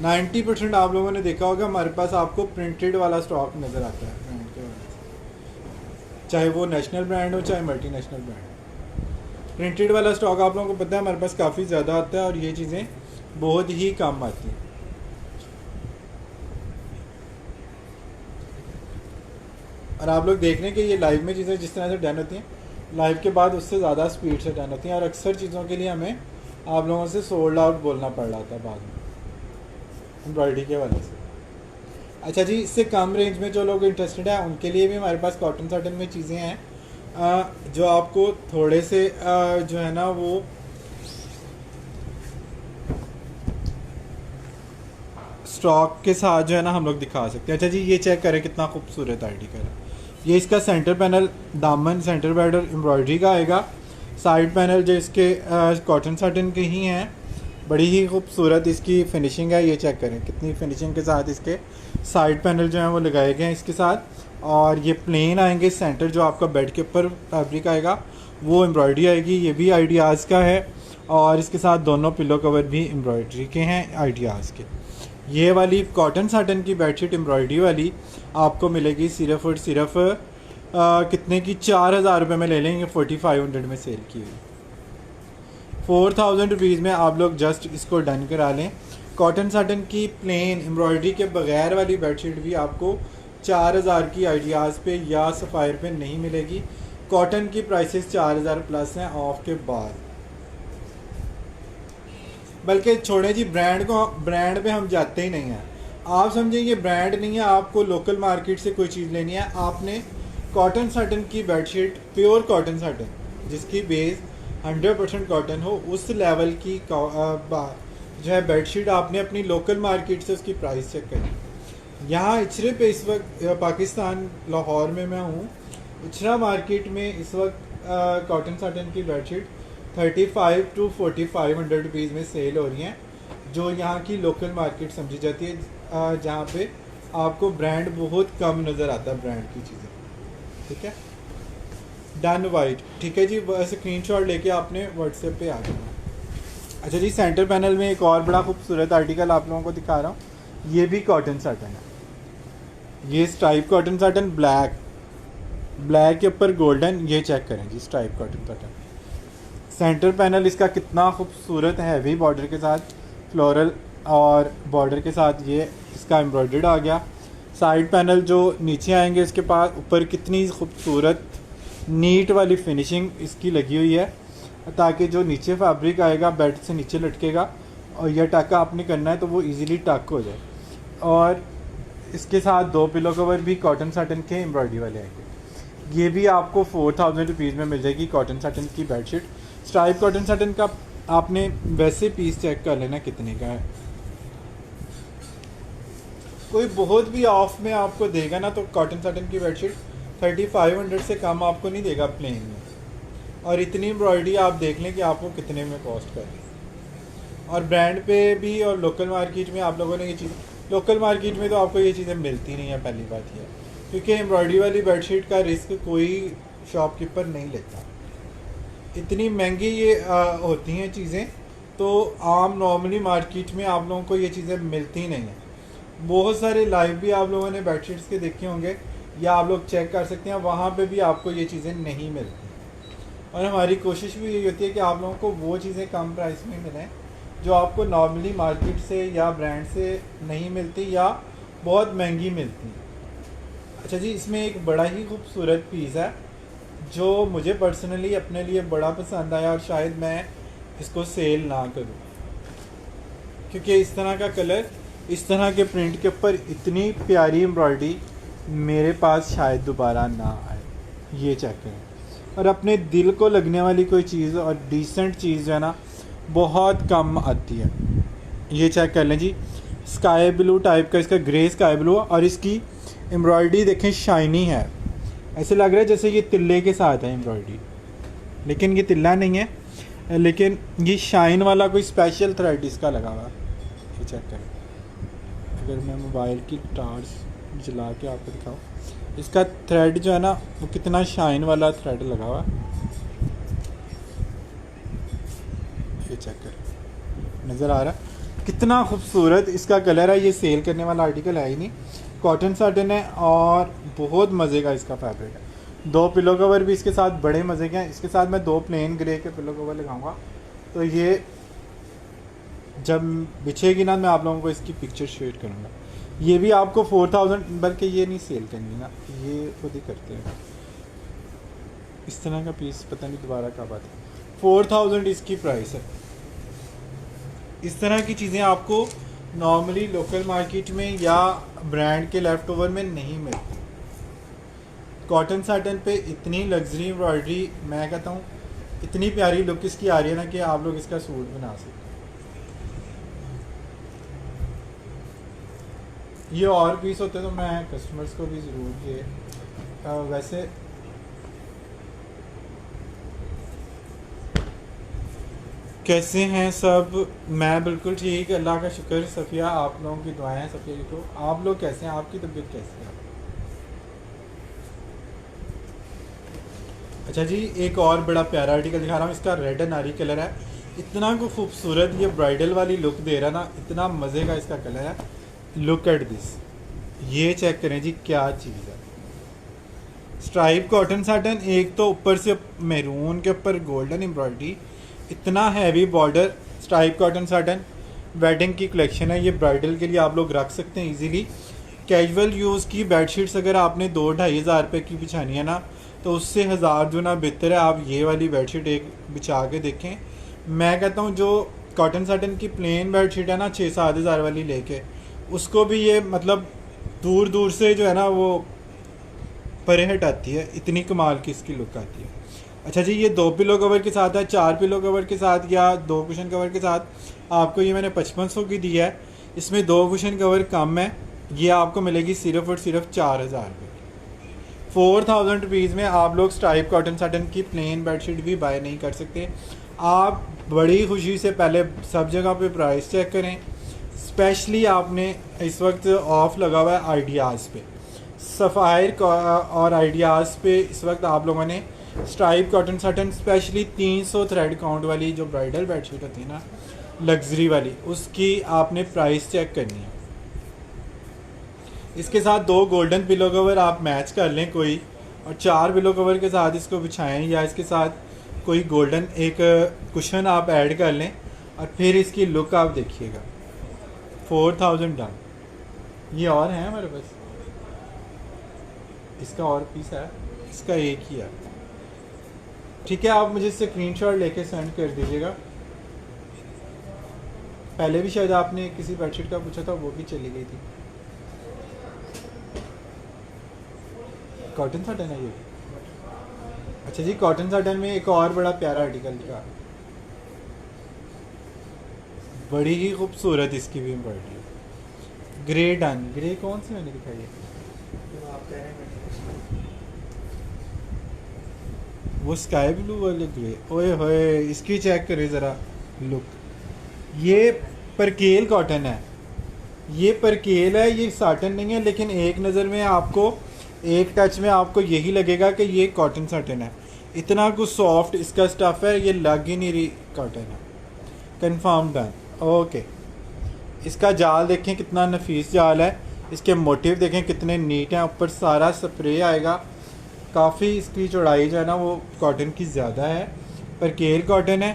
90% आप लोगों ने देखा होगा हमारे पास आपको प्रिंटेड वाला स्टॉक नज़र आता है ब्रांड के वजह से, चाहे वो नेशनल ब्रांड हो चाहे मल्टीनेशनल ब्रांड। प्रिंटेड वाला स्टॉक आप लोगों को पता है हमारे पास काफ़ी ज़्यादा आता है और ये चीज़ें बहुत ही कम आती हैं। और आप लोग देख रहे हैं कि ये लाइव में चीज़ें जिस तरह से डन होती हैं, लाइव के बाद उससे ज़्यादा स्पीड से डन होती हैं, और अक्सर चीज़ों के लिए हमें आप लोगों से सोल्ड आउट बोलना पड़ रहा था बाद में एम्ब्रॉयडरी के वजह से। अच्छा जी, इससे कम रेंज में जो लोग इंटरेस्टेड हैं उनके लिए भी हमारे पास कॉटन साटन में चीज़ें हैं जो आपको थोड़े से जो है ना वो स्टॉक के साथ जो है ना हम लोग दिखा सकते हैं। अच्छा जी, ये चेक करें कितना खूबसूरत आर्टिकल है। ये इसका सेंटर पैनल, दामन सेंटर बॉर्डर एम्ब्रॉयडरी का आएगा, साइड पैनल जो इसके कॉटन साटन के ही हैं, बड़ी ही खूबसूरत इसकी फिनिशिंग है। ये चेक करें कितनी फिनिशिंग के साथ इसके साइड पैनल जो हैं वो लगाए गए हैं इसके साथ। और ये प्लेन आएंगे, सेंटर जो आपका बेड के ऊपर फैब्रिक आएगा वो एम्ब्रॉयडरी आएगी, ये भी आइडियाज़ का है। और इसके साथ दोनों पिलो कवर भी एम्ब्रॉयडरी के हैं आइडियाज़ के। ये वाली कॉटन साटन की बेडशीट एम्ब्रॉयडरी वाली आपको मिलेगी सिर्फ और सिर्फ कितने की, 4000 रुपये में ले लेंगे, 4500 में सेल की हुई। 4000 रुपीज़ में आप लोग जस्ट इसको डन करा लें। कॉटन साटन की प्लेन एम्ब्रॉयडरी के बगैर वाली बेडशीट भी आपको 4000 की आइडियाज़ पे या सफ़ायर पे नहीं मिलेगी। कॉटन की प्राइसेस 4000 प्लस हैं ऑफ के बाद। बल्कि छोड़े जी, ब्रांड पे हम जाते ही नहीं हैं। आप समझें ये ब्रांड नहीं है, आपको लोकल मार्केट से कोई चीज़ लेनी है, आपने कॉटन साटन की बेडशीट, प्योर कॉटन साटन जिसकी बेस 100% कॉटन हो, उस लेवल की जो है बेडशीट आपने अपनी लोकल मार्केट से उसकी प्राइस चेक करी। यहाँ इचरे पे इस वक्त पाकिस्तान लाहौर में मैं हूँ, इचरा मार्केट में इस वक्त कॉटन साटन की बेडशीट 35 to 4500 रुपीज़ में सेल हो रही हैं, जो यहाँ की लोकल मार्केट समझी जाती है, जहाँ पे आपको ब्रांड बहुत कम नज़र आता है, ब्रांड की चीज़ें। ठीक है, डन वाइट, ठीक है जी, स्क्रीनशॉट लेके आपने व्हाट्सएप पे आ जाना। अच्छा जी, सेंटर पैनल में एक और बड़ा खूबसूरत आर्टिकल आप लोगों को दिखा रहा हूँ। ये भी कॉटन साटन है, ये स्ट्राइप कॉटन साटन, ब्लैक के ऊपर गोल्डन, ये चेक करें जी, stripe cotton satin. Centre panel इसका कितना खूबसूरत है, हैवी बॉर्डर के साथ फ्लोरल और बॉर्डर के साथ ये इसका एम्ब्रॉयडर्ड आ गया। साइड पैनल जो नीचे आएंगे इसके पास ऊपर कितनी खूबसूरत नीट वाली फिनिशिंग इसकी लगी हुई है, ताकि जो नीचे फैब्रिक आएगा बेड से नीचे लटकेगा और यह टाका आपने करना है तो वो इजीली टक हो जाए। और इसके साथ 2 पिलो कवर भी कॉटन साटन के एम्ब्रॉयडरी वाले आएंगे। ये भी आपको 4000 रुपीज़ में मिल जाएगी कॉटन साटन की बेडशीट। स्ट्राइप कॉटन साटन का आपने वैसे पीस चेक कर लेना कितने का है, कोई बहुत भी ऑफ में आपको देगा ना तो कॉटन साटन की बेडशीट 3500 से कम आपको नहीं देगा प्लेन में। और इतनी एम्ब्रॉयडरी आप देख लें कि आपको कितने में कॉस्ट कर रही है। और ब्रांड पे भी और लोकल मार्केट में आप लोगों ने ये चीज़, लोकल मार्केट में तो आपको ये चीज़ें मिलती नहीं है, पहली बात यह है, क्योंकि एम्ब्रॉयडरी वाली बेडशीट का रिस्क कोई शॉपकीपर नहीं लेता। इतनी महंगी ये होती हैं चीज़ें, तो आम नॉर्मली मार्केट में आप लोगों को ये चीज़ें मिलती नहीं हैं। बहुत सारे लाइव भी आप लोगों ने बेडशीट्स के देखे होंगे या आप लोग चेक कर सकते हैं, वहाँ पे भी आपको ये चीज़ें नहीं मिलती। और हमारी कोशिश भी यही होती है कि आप लोगों को वो चीज़ें कम प्राइस में मिलें जो आपको नॉर्मली मार्केट से या ब्रांड से नहीं मिलती या बहुत महंगी मिलती। अच्छा जी, इसमें एक बड़ा ही खूबसूरत पीस है जो मुझे पर्सनली अपने लिए बड़ा पसंद आया और शायद मैं इसको सेल ना करूं, क्योंकि इस तरह का कलर, इस तरह के प्रिंट के ऊपर इतनी प्यारी एम्ब्रॉयडरी मेरे पास शायद दोबारा ना आए। ये चेक करें, और अपने दिल को लगने वाली कोई चीज़ और डिसेंट चीज़ जो है ना बहुत कम आती है। ये चेक कर लें जी, स्काई ब्लू टाइप का इसका ग्रे स्काई ब्लू, और इसकी एम्ब्रॉयडरी देखें शाइनी है, ऐसे लग रहा है जैसे ये तिल्ले के साथ है एम्ब्रॉयडरी, लेकिन ये तिल्ला नहीं है, लेकिन ये शाइन वाला कोई स्पेशल थ्रेड इसका लगा हुआ है। ये चेक करें, अगर मैं मोबाइल की टार्च जला के आपको दिखाऊँ, इसका थ्रेड जो है ना वो कितना शाइन वाला थ्रेड लगा हुआ है। ये चेक करें, नज़र आ रहा है कितना खूबसूरत इसका कलर है। ये सेल करने वाला आर्टिकल है ही नहीं, कॉटन साटन है और बहुत मज़े का इसका फैब्रिक है। 2 पिलो कवर भी इसके साथ बड़े मज़े के हैं। इसके साथ मैं 2 प्लेन ग्रे के पिलो कवर लगाऊंगा, तो ये जब बिछेगी ना मैं आप लोगों को इसकी पिक्चर शेयर करूँगा। ये भी आपको 4000, बल्कि ये नहीं सेल करनी ना, ये खुद ही करते हैं। इस तरह का पीस पता नहीं दोबारा कब आता है। 4000 इसकी प्राइस है। इस तरह की चीज़ें आपको नॉर्मली लोकल मार्केट में या ब्रांड के लेफ्ट ओवर में नहीं मिलती। कॉटन साटन पे इतनी लग्जरी एम्ब्रॉयडरी, मैं कहता हूँ इतनी प्यारी लुक इसकी आ रही है ना कि आप लोग इसका सूट बना सकते हैं। ये और पीस होते तो मैं कस्टमर्स को भी ज़रूर ये वैसे कैसे हैं सब? मैं बिल्कुल ठीक, अल्लाह का शुक्र। सफ़िया, आप लोगों की दुआएं हैं। सफ़िया जी को, आप लोग कैसे हैं? आपकी तबीयत कैसी है? अच्छा जी, एक और बड़ा प्यारा आर्टिकल दिखा रहा हूँ। इसका रेड अनारी कलर है, इतना को खूबसूरत ये ब्राइडल वाली लुक दे रहा ना, इतना मज़े का इसका कलर है। लुक एट दिस, ये चेक करें जी क्या चीज़ है। स्ट्राइप कॉटन साटन, एक तो ऊपर से मैरून के ऊपर गोल्डन एम्ब्रॉयडरी, इतना heavy border. Stripe cotton satin wedding की कलेक्शन है, ये ब्राइडल के लिए आप लोग रख सकते हैं इजीली। कैजुअल यूज़ की बेडशीट्स अगर आपने 2-2.5 हज़ार रुपये की बिछानी है ना, तो उससे 1000 गुना बेहतर है आप ये वाली बेडशीट एक बिछा के देखें। मैं कहता हूँ जो कॉटन साटन की प्लेन बेडशीट है ना 6-7 हज़ार वाली लेके, उसको भी ये मतलब दूर दूर से जो है ना वो परे हटाती है, इतनी कमाल की इसकी लुक आती है। अच्छा जी, ये 2 पिलो कवर के साथ है, 4 पिलो कवर के साथ या 2 कुशन कवर के साथ आपको ये मैंने 5500 की दी है। इसमें 2 कुशन कवर कम है, ये आपको मिलेगी सिर्फ और सिर्फ 4000 रुपये की। 4000 रुपीज़ में आप लोग स्ट्राइप कॉटन साटन की प्लेन बेडशीट भी बाय नहीं कर सकते। आप बड़ी खुशी से पहले सब जगह पे प्राइस चेक करें। स्पेशली आपने इस वक्त ऑफ लगा हुआ है आइडियाज़ पे, सफ़ायर और आइडियाज़ पे इस वक्त आप लोगों ने stripe cotton satin specially 300 thread count वाली जो ब्राइडल बेडशीट होती है ना लग्जरी वाली, उसकी आपने प्राइस चेक करनी है। इसके साथ 2 गोल्डन पिलो कवर आप मैच कर लें कोई, और 4 पिलो कवर के साथ इसको बिछाएं, या इसके साथ कोई गोल्डन एक कुशन आप ऐड कर लें, और फिर इसकी लुक आप देखिएगा। 4000 डन। ये और है हमारे पास, इसका और पीस है, इसका एक ही है। ठीक है, आप मुझे स्क्रीनशॉट लेके सेंड कर दीजिएगा। पहले भी शायद आपने किसी बेडशीट का पूछा था, वो भी चली गई थी। कॉटन साटन है ये। अच्छा जी, कॉटन साटन में एक और बड़ा प्यारा आर्टिकल दिखा, बड़ी ही खूबसूरत इसकी भी एम्ब्रॉयडरी। ग्रे डन, ग्रे कौन सी मैंने दिखाई है? तो आप कह रहे हैं वो स्काई ब्लू वाले ग्रे। ओए होए, इसकी चेक करें ज़रा लुक। ये परकेल कॉटन है, ये परकेल है, ये साटन नहीं है, लेकिन एक नज़र में आपको, एक टच में आपको यही लगेगा कि ये कॉटन साटन है। इतना कुछ सॉफ्ट इसका स्टफ़ है, ये लग ही नहीं रही कॉटन है। Confirm done. ओके, इसका जाल देखें कितना नफीस जाल है। इसके मोटिव देखें कितने नीट हैं, ऊपर सारा स्प्रे आएगा। काफ़ी इसकी चौड़ाई जो है ना वो कॉटन की ज़्यादा है, पर केयर कॉटन है।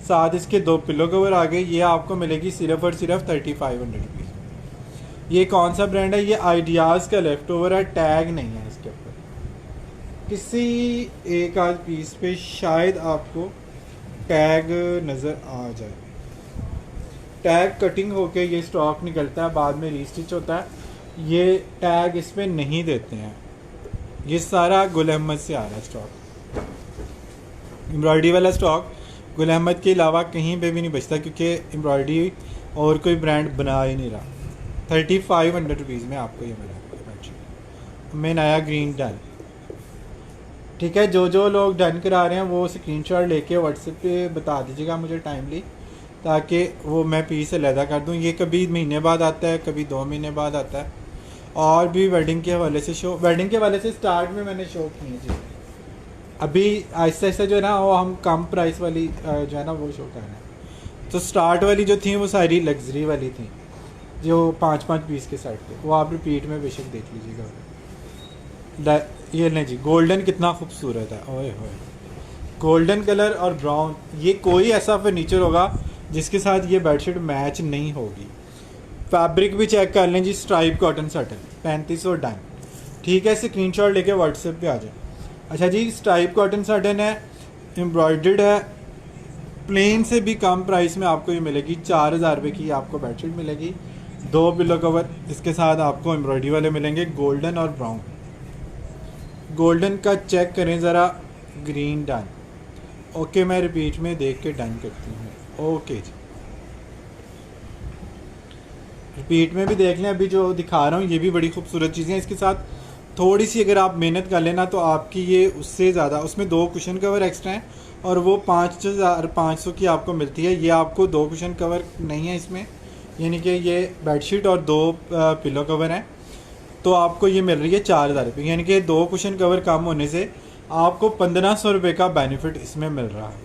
साथ इसके 2 पिलो कवर आ गए। ये आपको मिलेगी सिर्फ और सिर्फ 3500 रुपीज़। ये कौन सा ब्रांड है? ये आइडियाज़ का लेफ़्ट ओवर है, टैग नहीं है इसके ऊपर। किसी एक आध पीस पे शायद आपको टैग नज़र आ जाए। टैग कटिंग होके ये स्टॉक निकलता है, बाद में रीस्टिच होता है। ये टैग इस पर नहीं देते हैं। ये सारा गुल अहमद से आ रहा है स्टॉक। एम्ब्रॉयडरी वाला स्टॉक गुल अहमद के अलावा कहीं पे भी नहीं बचता, क्योंकि एम्ब्रॉयडरी और कोई ब्रांड बना ही नहीं रहा। 3500 रुपीज़ में आपको ये मिला। मैं नया ग्रीन डन, ठीक है। जो लोग डन करा रहे हैं वो स्क्रीनशॉट लेके व्हाट्सएप पे बता दीजिएगा मुझे टाइमली, ताकि वो मैं पीस अलहदा कर दूँ। ये कभी महीने बाद आता है, कभी 2 महीने बाद आता है। और भी वेडिंग के हवाले से वेडिंग के हवाले से स्टार्ट में मैंने शो किए जी। अभी आहिस्ता आहिस्ता जो है ना वो हम कम प्राइस वाली जो है ना वो शो कर रहे हैं। तो स्टार्ट वाली जो थी वो सारी लग्जरी वाली थी, जो 5-5 पीस के सेट थे। वो आप रिपीट में बेशक देख लीजिएगा। ये नहीं जी, गोल्डन कितना खूबसूरत है, ओए होए। गोल्डन कलर और ब्राउन, ये कोई ऐसा फर्नीचर होगा जिसके साथ ये बेडशीट मैच नहीं होगी। फैब्रिक भी चेक कर लें जी, स्ट्राइप कॉटन सटन 3500 डन, ठीक है। स्क्रीनशॉट लेके व्हाट्सएप पे आ जाए। अच्छा जी, स्ट्राइप कॉटन सटन है, एम्ब्रॉयडर्ड है, प्लेन से भी कम प्राइस में आपको ये मिलेगी। 4000 रुपये की आपको बेडशीट मिलेगी। 2 पिलो कवर इसके साथ आपको एम्ब्रॉयडरी वाले मिलेंगे, गोल्डन और ब्राउन। गोल्डन का चेक करें ज़रा, ग्रीन डन। ओके, मैं रिपीट में देख के डन करती हूँ। ओके जी, रिपीट में भी देख लें। अभी जो दिखा रहा हूँ ये भी बड़ी खूबसूरत चीज़ें हैं। इसके साथ थोड़ी सी अगर आप मेहनत कर लेना तो आपकी ये उससे ज़्यादा, उसमें 2 कुशन कवर एक्स्ट्रा हैं और वो 5500 की आपको मिलती है। ये आपको 2 कुशन कवर नहीं है इसमें, यानी कि ये बेडशीट और 2 पिलो कवर हैं, तो आपको ये मिल रही है 4000 रुपये। यानी कि 2 कुशन कवर कम होने से आपको 1500 रुपये का बेनिफिट इसमें मिल रहा है,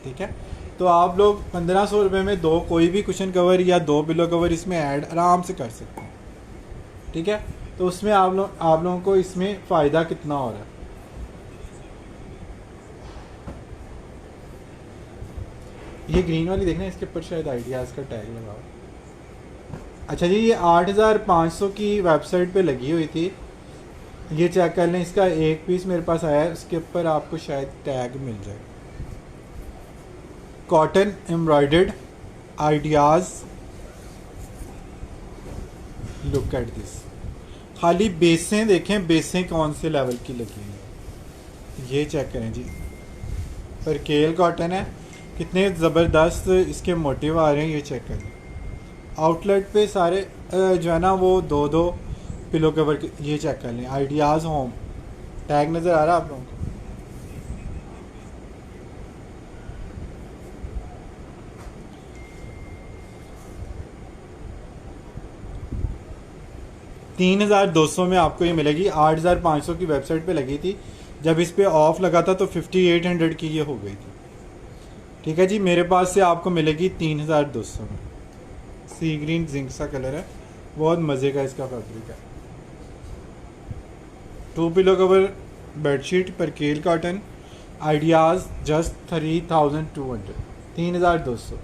ठीक है। तो आप लोग 1500 रुपये में 2 कोई भी कुशन कवर या 2 पिलो कवर इसमें ऐड आराम से कर सकते हैं, ठीक है। तो उसमें आप लोगों को इसमें फ़ायदा कितना हो रहा है। ये ग्रीन वाली देखना, इसके ऊपर शायद आइडियाज़ का टैग लगा हुआ। अच्छा जी, ये 8500 की वेबसाइट पे लगी हुई थी, ये चेक कर लें। इसका एक पीस मेरे पास आया है, उसके ऊपर आपको शायद टैग मिल जाए। Cotton embroidered ideas, look at this. खाली बेसें देखें, बेसें कौन से लेवल की लगी हैं, ये चेक करें जी। पर केल कॉटन है, कितने ज़बरदस्त इसके मोटिव आ रहे हैं, ये चेक करें। आउटलेट पे सारे जो है ना वो 2-2 पिलो कवर के, ये चेक कर लें। आइडियाज़ होम टैग नज़र आ रहा है आप लोगों को? $3200 में आपको ये मिलेगी। 8500 की वेबसाइट पे लगी थी, जब इस पे ऑफ लगा था तो 5800 की ये हो गई थी, ठीक है जी। मेरे पास से आपको मिलेगी 3200 में। सी ग्रीन जिंक सा कलर है, बहुत मज़े का इसका फैब्रिक है। 2 पिलो कवर बेडशीट पर केल कॉटन, आइडियाज़ जस्ट 3200, 3200।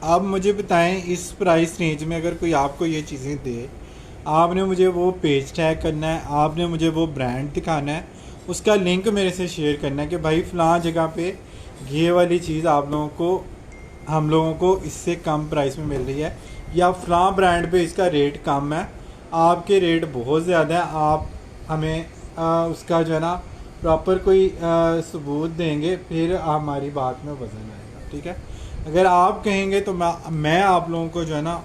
आप मुझे बताएं, इस प्राइस रेंज में अगर कोई आपको ये चीज़ें दे, आपने मुझे वो पेज टैग करना है, आपने मुझे वो ब्रांड दिखाना है, उसका लिंक मेरे से शेयर करना है कि भाई फ़लाँ जगह पे ये वाली चीज़ आप लोगों को, हम लोगों को इससे कम प्राइस में मिल रही है, या फ़लाँ ब्रांड पे इसका रेट कम है, आपके रेट बहुत ज़्यादा है। आप हमें उसका जो है ना प्रॉपर कोई सबूत देंगे, फिर हमारी बात में वज़न आएगा, ठीक है। अगर आप कहेंगे तो मैं आप लोगों को जो है ना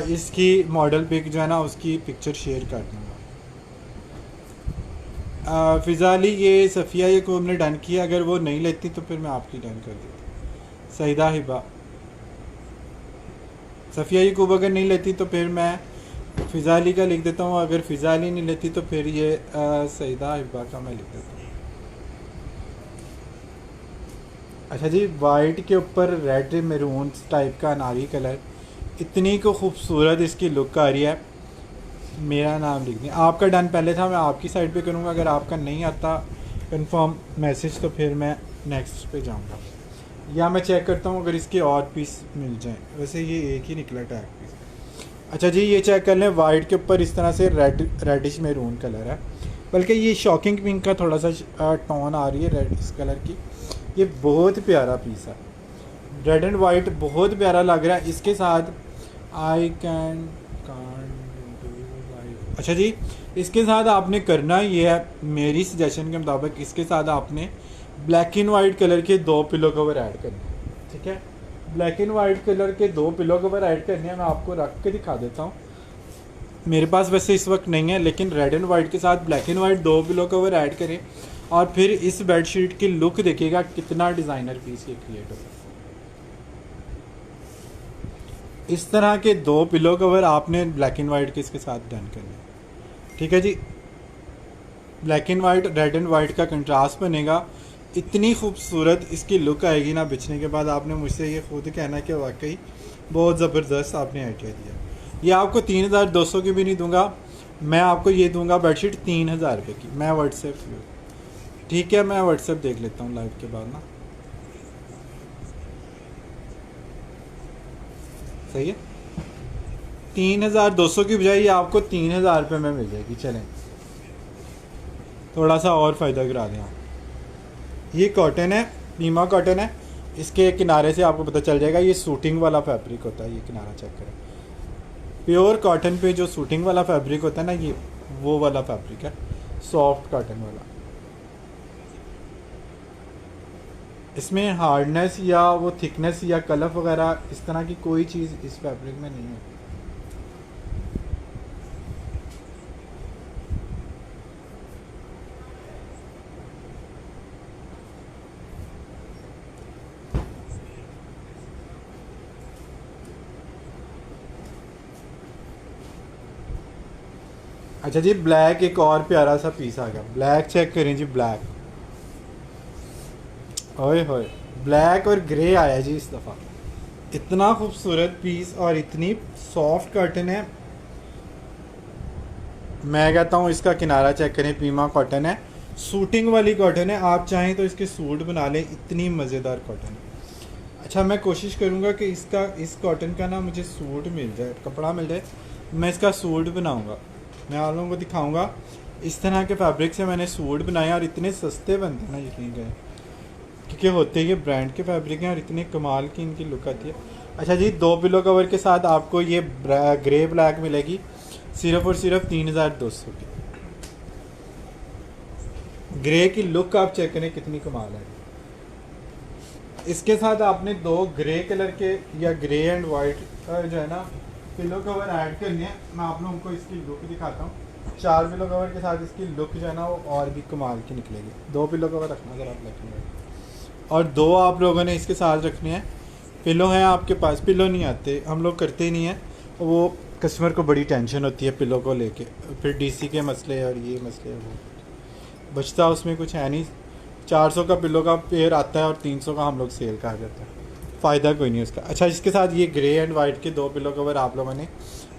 इसकी मॉडल पिक जो है ना उसकी पिक्चर शेयर कर दूँगा। फ़िज़ाली ये सफ़िया ये को हमने डन किया, अगर वो नहीं लेती तो फिर मैं आपकी डन कर देती। सईदा हिबा, सफ़िया ये को अगर नहीं लेती तो फिर मैं फ़िज़ाली का लिख देता हूँ, अगर फ़िज़ाली नहीं लेती तो फिर ये सईदा हिबा का मैं लिख देता हूँ। अच्छा जी, वाइट के ऊपर रेड मैरून टाइप का नारी कलर, इतनी को खूबसूरत इसकी लुक आ रही है। मेरा नाम लिख दें, आपका डन पहले था, मैं आपकी साइड पे करूँगा। अगर आपका नहीं आता कंफर्म मैसेज तो फिर मैं नेक्स्ट पे जाऊँगा, या मैं चेक करता हूँ अगर इसके और पीस मिल जाएं। वैसे ये एक ही निकला टैग पीस। अच्छा जी, ये चेक कर लें, वाइट के ऊपर इस तरह से रेडिश मैरून कलर है, बल्कि ये शॉकिंग पिंक का थोड़ा सा टोन आ रही है रेड इस कलर की। ये बहुत प्यारा पीस है, रेड एंड वाइट बहुत प्यारा लग रहा है। इसके साथ आई कैन अच्छा जी, इसके साथ आपने करना ये है, मेरी सजेशन के मुताबिक इसके साथ आपने ब्लैक एंड वाइट कलर के 2 पिलो कवर ऐड करने हैं। ठीक है, ब्लैक एंड वाइट कलर के 2 पिलो कवर ऐड करने हैं। मैं आपको रख के दिखा देता हूँ, मेरे पास वैसे इस वक्त नहीं है, लेकिन रेड एंड वाइट के साथ black and white 2 pillow cover add करें और फिर इस बेडशीट की लुक देखिएगा कितना डिज़ाइनर पीस ये क्रिएट होगा। इस तरह के 2 पिलो कवर आपने ब्लैक एंड वाइट के इसके साथ डन करने हैं। ठीक है जी, black and white red and white का कंट्रास्ट बनेगा, इतनी खूबसूरत इसकी लुक आएगी ना। बिछने के बाद आपने मुझसे ये खुद कहना कि वाकई बहुत ज़बरदस्त आपने आइडिया दिया। ये आपको 3200 की भी नहीं दूंगा, मैं आपको ये दूंगा बेडशीट 3000 रुपये की। मैं व्हाट्सएप, ठीक है, मैं व्हाट्सएप देख लेता हूँ लाइव के बाद ना। सही है, 3200 की बजाय ये आपको 3000 रुपये में मिल जाएगी। चलें, थोड़ा सा और फ़ायदा करा दें आप। ये कॉटन है, पीमा कॉटन है, इसके किनारे से आपको पता चल जाएगा ये सूटिंग वाला फैब्रिक होता है। ये किनारा चेक करें, प्योर कॉटन पे जो सूटिंग वाला फैब्रिक होता है ना, ये वो वाला फैब्रिक है, सॉफ्ट कॉटन वाला। इसमें हार्डनेस या वो थिकनेस या कलर वगैरह इस तरह की कोई चीज़ इस फैब्रिक में नहीं है। अच्छा जी, ब्लैक एक और प्यारा सा पीस आ गया। ब्लैक चेक करें जी, ब्लैक, ओए होए, ब्लैक और ग्रे आया जी इस दफ़ा। इतना खूबसूरत पीस और इतनी सॉफ्ट कॉटन है, मैं कहता हूँ इसका किनारा चेक करें, पीमा कॉटन है, सूटिंग वाली कॉटन है। आप चाहें तो इसके सूट बना लें, इतनी मज़ेदार कॉटन है। अच्छा, मैं कोशिश करूँगा कि इसका इस कॉटन का ना मुझे सूट मिल जाए, कपड़ा मिल जाए, मैं इसका सूट बनाऊँगा, मैं आप लोगों को दिखाऊँगा। इस तरह के फैब्रिक से मैंने सूट बनाए और इतने सस्ते बनते हैं ना, यकीन करें, क्योंकि होते ये ब्रांड के फैब्रिक हैं और इतने कमाल की इनकी लुक आती है। अच्छा जी, 2 पिलो कवर के साथ आपको ये ग्रे ब्लैक मिलेगी सिर्फ और सिर्फ 3200 की। ग्रे की लुक आप चेक करें कितनी कमाल है। इसके साथ आपने 2 ग्रे कलर के या ग्रे एंड वाइट जो है ना पिलो कवर ऐड करने हैं। मैं आप लोगों को इसकी लुक दिखाता हूँ। 4 पिलो कवर के साथ इसकी लुक जो है ना वो और भी कमाल की निकलेगी। 2 पिलो कवर रखना ज़रा आप रखेंगे, और 2 आप लोगों ने इसके साथ रखने हैं। पिलो हैं आपके पास? पिलो नहीं आते, हम लोग करते ही नहीं हैं। वो कस्टमर को बड़ी टेंशन होती है पिलो को लेके, फिर डीसी के मसले और ये मसले, वो बचता उसमें कुछ है नहीं। 400 का पिलो का पेयर आता है और 300 का हम लोग सेल कर देते हैं, फ़ायदा कोई नहीं उसका। अच्छा, इसके साथ ये ग्रे एंड वाइट के 2 पिलो कवर आप लोगों ने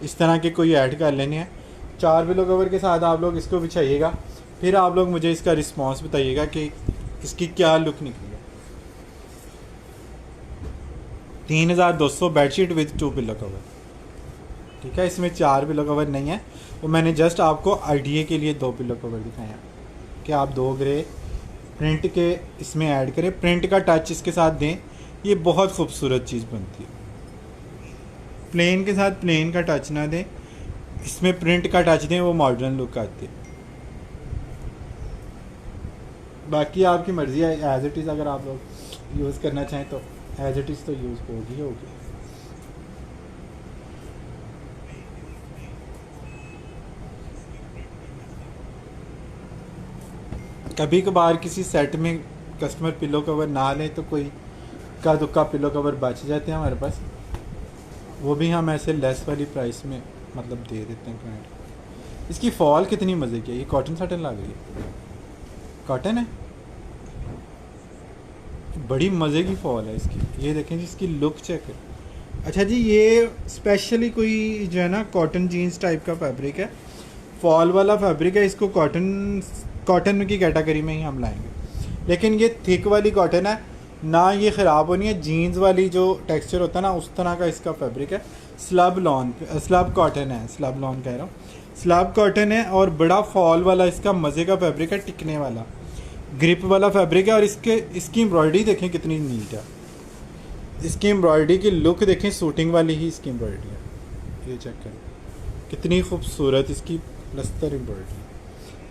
इस तरह के कोई ऐड कर लेने हैं। 4 पिलो कवर के साथ आप लोग इसको बिछाइएगा, फिर आप लोग मुझे इसका रिस्पॉन्स बताइएगा कि इसकी क्या लुक निकली है। 3200 बेडशीट विद 2 पिलो कवर, ठीक है। इसमें 4 पिलो कवर नहीं है, वो मैंने जस्ट आपको आइडिया के लिए 2 पिलो कवर दिखाए हैं कि आप 2 ग्रे प्रिंट के इसमें ऐड करें, प्रिंट का टच इसके साथ दें, ये बहुत खूबसूरत चीज़ बनती है। प्लेन के साथ प्लेन का टच ना दें, इसमें प्रिंट का टच दें, वो मॉडर्न लुक आती है। बाकी आपकी मर्ज़ी है, एज इट इज़ अगर आप लोग यूज़ करना चाहें तो एज इट इज़ तो यूज़ होगी। कभी कभार किसी सेट में कस्टमर पिलो कवर ना ले तो कोई का दुक्का पिलो कवर बच जाते हैं हमारे पास, वो भी हम ऐसे लेस वाली प्राइस में मतलब दे देते हैं क्लाइंट। इसकी फॉल कितनी मज़े की है, ये कॉटन सटन लग रही है, कॉटन है। बड़ी मज़े की फॉल है इसकी, ये देखें जी इसकी लुक चेक करें। अच्छा जी, ये स्पेशली कोई जो है ना कॉटन जीन्स टाइप का फैब्रिक है, फॉल वाला फैब्रिक है, इसको कॉटन की कैटेगरी में ही हम लाएंगे। लेकिन ये थिक वाली कॉटन है ना, ये ख़राब होनी है। जीन्स वाली जो टेक्सचर होता है ना, उस तरह का इसका फैब्रिक है। स्लब कॉटन है, स्लब लॉन कह रहा हूँ, स्लब कॉटन है। और बड़ा फॉल वाला इसका मज़े का फैब्रिक है, टिकने वाला ग्रिप वाला फैब्रिक है। और इसकी एम्ब्रॉयडरी देखें कितनी नीट है, इसकी एम्ब्रॉयडरी की लुक देखें, सूटिंग वाली ही इसकी एम्ब्रॉयडरी है। ये चेक करें कितनी खूबसूरत इसकी प्लस्तर एम्ब्रॉयडरी,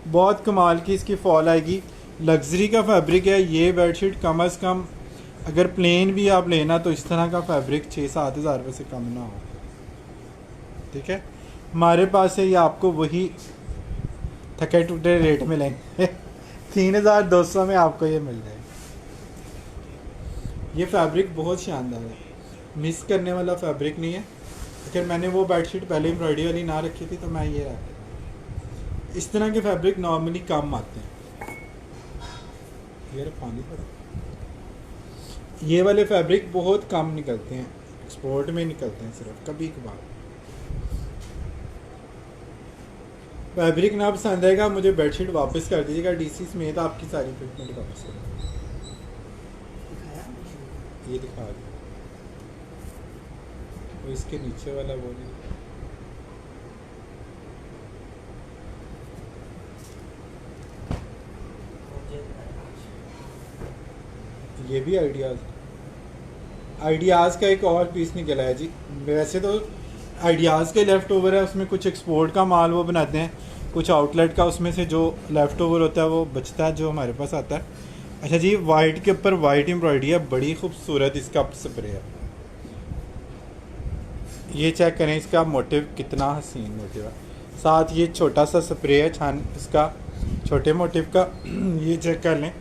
बहुत कमाल की इसकी फॉल आएगी। लग्जरी का फैब्रिक है ये बेडशीट। कम अज़ कम अगर प्लेन भी आप लेना तो इस तरह का फैब्रिक 6-7 हज़ार रुपये से कम ना हो, ठीक है। हमारे पास है ये आपको वही थके टूटे रेट में लेंगे 3200 में आपको ये मिल जाएगा। ये फैब्रिक बहुत शानदार है, मिस करने वाला फैब्रिक नहीं है। अगर मैंने वो बेडशीट पहले एम्ब्रॉयडरी वाली ना रखी थी तो मैं ये रखता। इस तरह के फैब्रिक नॉर्मली कम आते हैं। ये पानी पड़ा, ये वाले फैब्रिक बहुत कम निकलते हैं, एक्सपोर्ट में निकलते हैं सिर्फ कभी कभार। फैब्रिक ना पसंद आएगा मुझे बेडशीट वापस कर दीजिएगा, डीसी समेत आपकी सारी ट्रीटमेंट वापस कर ये दिखा दिया। वो इसके नीचे वाला वो नहीं, ये भी आइडियाज़ का एक और पीस निकला है जी। वैसे तो आइडियाज़ के लेफ़्ट ओवर है, उसमें कुछ एक्सपोर्ट का माल वो बनाते हैं, कुछ आउटलेट का उसमें से जो लेफ़्ट ओवर होता है वो बचता है जो हमारे पास आता है। अच्छा जी, वाइट के ऊपर वाइट एम्ब्रॉयडरी है, बड़ी खूबसूरत इसका स्प्रे है। ये चेक करें इसका मोटिव कितना हसीन मोटिव है। साथ ये छोटा सा स्प्रे है छान इसका छोटे मोटिव का ये चेक कर लें।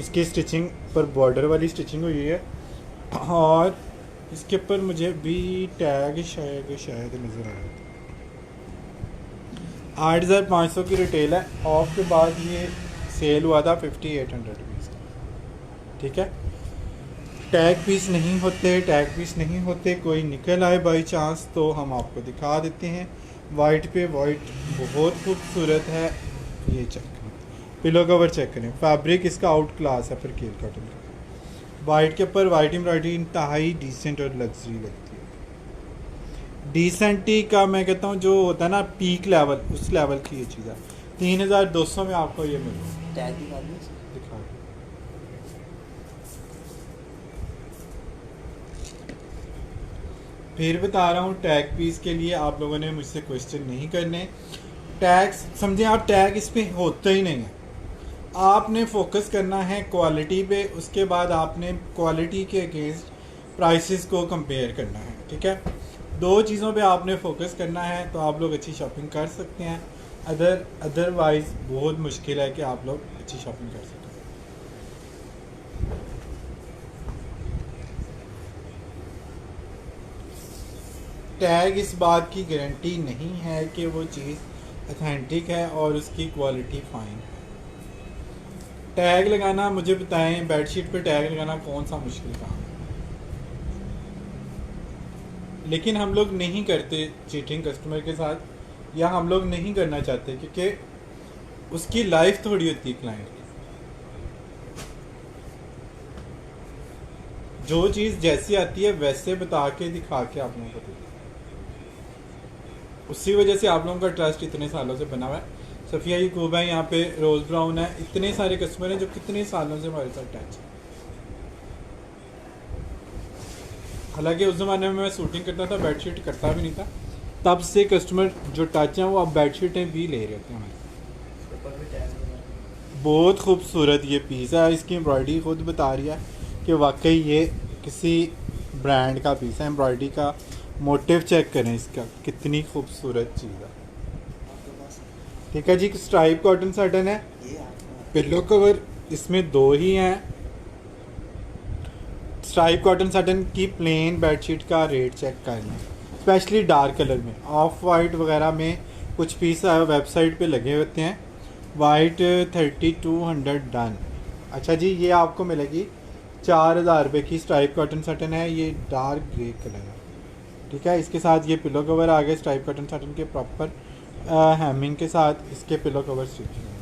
इसकी स्टिचिंग पर बॉर्डर वाली स्टिचिंग हुई है और इसके ऊपर मुझे भी टैग शायद नज़र आ रहा है। 8500 की रिटेल है, ऑफ के बाद ये सेल हुआ था 5800 रुपीज़, ठीक है। टैग पीस नहीं होते, कोई निकल आए बाई चांस तो हम आपको दिखा देते हैं। वाइट पे वाइट बहुत खूबसूरत है। ये चेक करें, पिलो कवर चेक करें, फैब्रिक इसका आउट क्लास है परकेल कॉटन का। वाइट के ऊपर वाइट एम्ब्रॉयडरी इंतहाई डिसेंट और लग्जरी लगती है। डिसेंटी का मैं कहता हूँ जो होता है ना पीक लेवल, उस लेवल की ये चीज़ है। 3200 में आपको ये मिलेगा। टैग दिखा दो, दिखा दो। फिर बता रहा हूँ, टैग पीस के लिए आप लोगों ने मुझसे क्वेश्चन नहीं करने। टैग समझें आप, टैग इस पर होता ही नहीं है। आपने फोकस करना है क्वालिटी पे, उसके बाद आपने क्वालिटी के अगेंस्ट प्राइसेस को कंपेयर करना है, ठीक है। दो चीज़ों पे आपने फोकस करना है तो आप लोग अच्छी शॉपिंग कर सकते हैं। अदरवाइज़ बहुत मुश्किल है कि आप लोग अच्छी शॉपिंग कर सकें। टैग इस बात की गारंटी नहीं है कि वो चीज़ ऑथेंटिक है और उसकी क्वालिटी फ़ाइन है। टैग लगाना, मुझे बताएं बेडशीट पे टैग लगाना कौन सा मुश्किल काम है। लेकिन हम लोग नहीं करते चीटिंग कस्टमर के साथ, या हम लोग नहीं करना चाहते क्योंकि उसकी लाइफ थोड़ी होती है क्लाइंट की। जो चीज़ जैसी आती है वैसे बता के दिखा के आप लोगों को देते हैं। उसी वजह से आप लोगों का ट्रस्ट इतने सालों से बना हुआ है। सफ़िया यकूब है यहाँ पे, रोज़ ब्राउन है, इतने सारे कस्टमर हैं जो कितने सालों से हमारे साथ टच है। हालांकि उस ज़माने में मैं शूटिंग करता था, बेडशीट करता भी नहीं था, तब से कस्टमर जो टच हैं वो अब बेडशीटें भी ले रहे थे हमारे। बहुत खूबसूरत ये पीस है, इसकी एम्ब्रॉयडरी खुद बता रही है कि वाकई ये किसी ब्रांड का पीस है। एम्ब्रॉयडरी का मोटिव चेक करें इसका, कितनी खूबसूरत चीज़ है, ठीक है जी। स्ट्राइप कॉटन साटन है, पिल्लो कवर इसमें 2 ही हैं। स्ट्राइप कॉटन साटन की प्लेन बेडशीट का रेट चेक कर लें, स्पेशली डार्क कलर में। ऑफ वाइट वगैरह में कुछ पीस वेबसाइट पे लगे होते हैं। White 3200 done. अच्छा जी, ये आपको मिलेगी 4,000 रुपये की स्ट्राइप कॉटन सटन है, ये डार्क ग्रे कलर है, ठीक है। इसके साथ ये पिलो कवर आ गए स्ट्राइप कॉटन सटन के प्रॉपर हैमिंग के साथ, इसके पिलो कवर स्टिच हैं,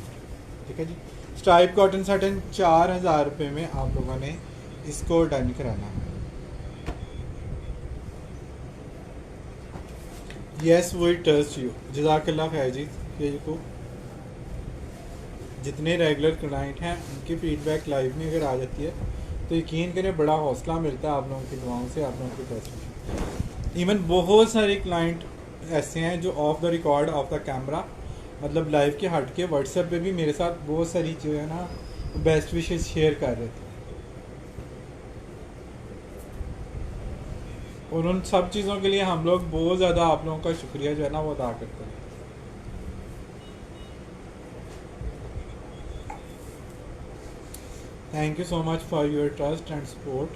ठीक है जी। स्ट्राइप कॉटन सटन 4,000 रुपये में आप लोगों ने इसको डन कराना है। यस वी ट्रस्ट यू, जज़ाकल्लाह खैर जी। ये को जितने रेगुलर क्लाइंट हैं उनकी फीडबैक लाइव में अगर आ जाती है तो यकीन करें बड़ा हौसला मिलता है आप लोगों की दुआओं से, आप लोगों के पैसे। इवन बहुत सारे क्लाइंट ऐसे हैं जो of the record of the camera, मतलब लाइव के हट के व्हाट्सएप पे भी मेरे साथ बहुत सारी जो है ना बेस्ट विशेस शेयर कर रहे थे, और उन सब चीज़ों के लिए हम लोग बहुत ज़्यादा आप लोगों का शुक्रिया जो है ना वो अदा करते हैं। Thank you so much for your trust and support,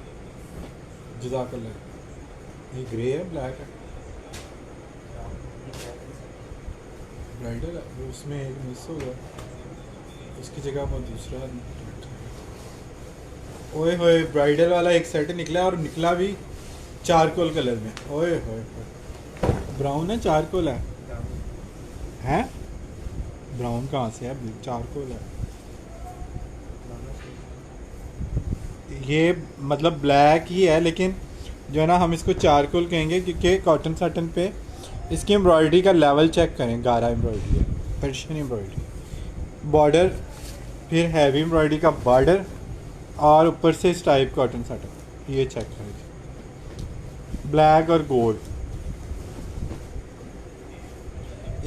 जज़ाकल्लाह। ये ग्रे है, ब्लैक है, ब्राइडल है, वो उसमें एक मिस हो गया, उसकी जगह वो दूसरा। ओए होए, ब्राइडल वाला एक सेट निकला और निकला भी चारकोल कलर में। ओए होए, ब्राउन है चारकोल है? हैं ब्राउन कहाँ से है, चारकोल है ये, मतलब ब्लैक ही है लेकिन जो है ना हम इसको चारकोल कहेंगे क्योंकि कॉटन साटन पे इसकी एम्ब्रॉयडरी का लेवल चेक करें। गारा एम्ब्रॉयडरी है, पर्शियन एम्ब्रॉयडरी, बॉर्डर, फिर हैवी एम्ब्रॉयडरी का बॉर्डर और ऊपर से स्ट्राइप कॉटन साटन, ये चेक करें, ब्लैक और गोल्ड।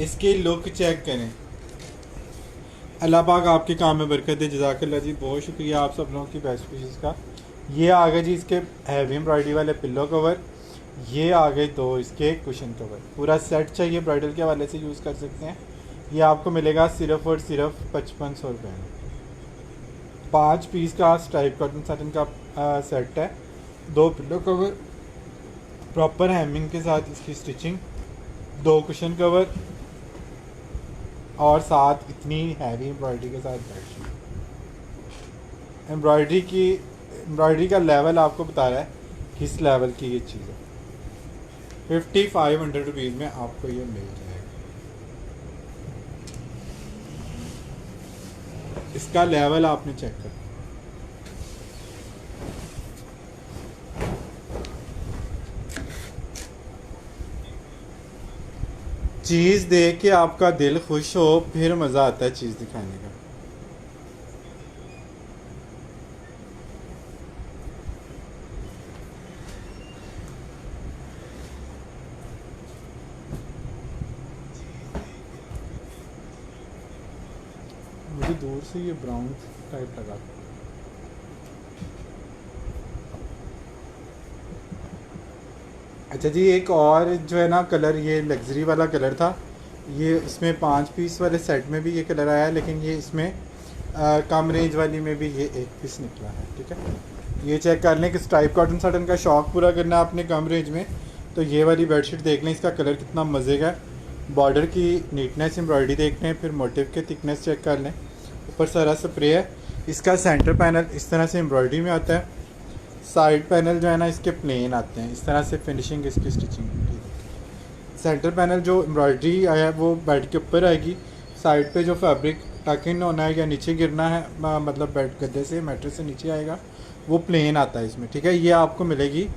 इसकी लुक चेक करें। अल्लाह पाक आपके काम में बरकत दे, जज़ाकल्लाह जी, बहुत शुक्रिया आप सब लोगों की बेस्ट विशेस का। ये आ गए जी इसके हैवी एम्ब्रॉयडरी वाले पिल्लो कवर, ये आ गए 2 इसके कुशन कवर। पूरा सेट चाहिए ब्राइडल के हवाले से यूज़ कर सकते हैं। ये आपको मिलेगा सिर्फ और सिर्फ 5500 रुपये में। 5 पीस का स्ट्राइप कॉटन साटन का सेट है, 2 पिल्लो कवर, प्रॉपर हैमिंग के साथ इसकी स्टिचिंग, 2 कुशन कवर और साथ इतनी हैवी एम्ब्रॉयडरी के साथ बेडशीट। एम्ब्रॉयडरी का लेवल आपको बता रहा है किस लेवल की ये चीज़ है। 5500 रुपीज़ में आपको ये मिल जाएगा। इसका लेवल आपने चेक कर, चीज़ देख के आपका दिल खुश हो फिर मज़ा आता है चीज़ दिखाने का। मुझे दूर से ये ब्राउन टाइप लगा। अच्छा जी, एक और जो है ना कलर, ये लग्जरी वाला कलर था, ये इसमें 5 पीस वाले सेट में भी ये कलर आया, लेकिन ये इसमें कम रेंज वाली में भी ये 1 पीस निकला है, ठीक है। ये चेक कर लें कि स्ट्राइप कॉटन साटन का शौक पूरा करना है आपने कम रेंज में, तो ये वाली बेडशीट देख लें, इसका कलर कितना मज़े का। बॉर्डर की नीटनेस, एम्ब्रॉयडरी देख लें, फिर मोटिव के थिकनेस चेक कर लें। ऊपर सारा स्प्रे है, इसका सेंटर पैनल इस तरह से एम्ब्रॉयडरी में आता है, साइड पैनल जो है ना इसके प्लेन आते हैं, इस तरह से फिनिशिंग इसकी स्टिचिंग। सेंटर पैनल जो एम्ब्रॉयडरी आया है वो बेड के ऊपर आएगी, साइड पे जो फैब्रिक टक इन होना है या नीचे गिरना है, मतलब बेड गद्दे से मैट्रेस से नीचे आएगा, वो प्लेन आता है इसमें, ठीक है। ये आपको मिलेगी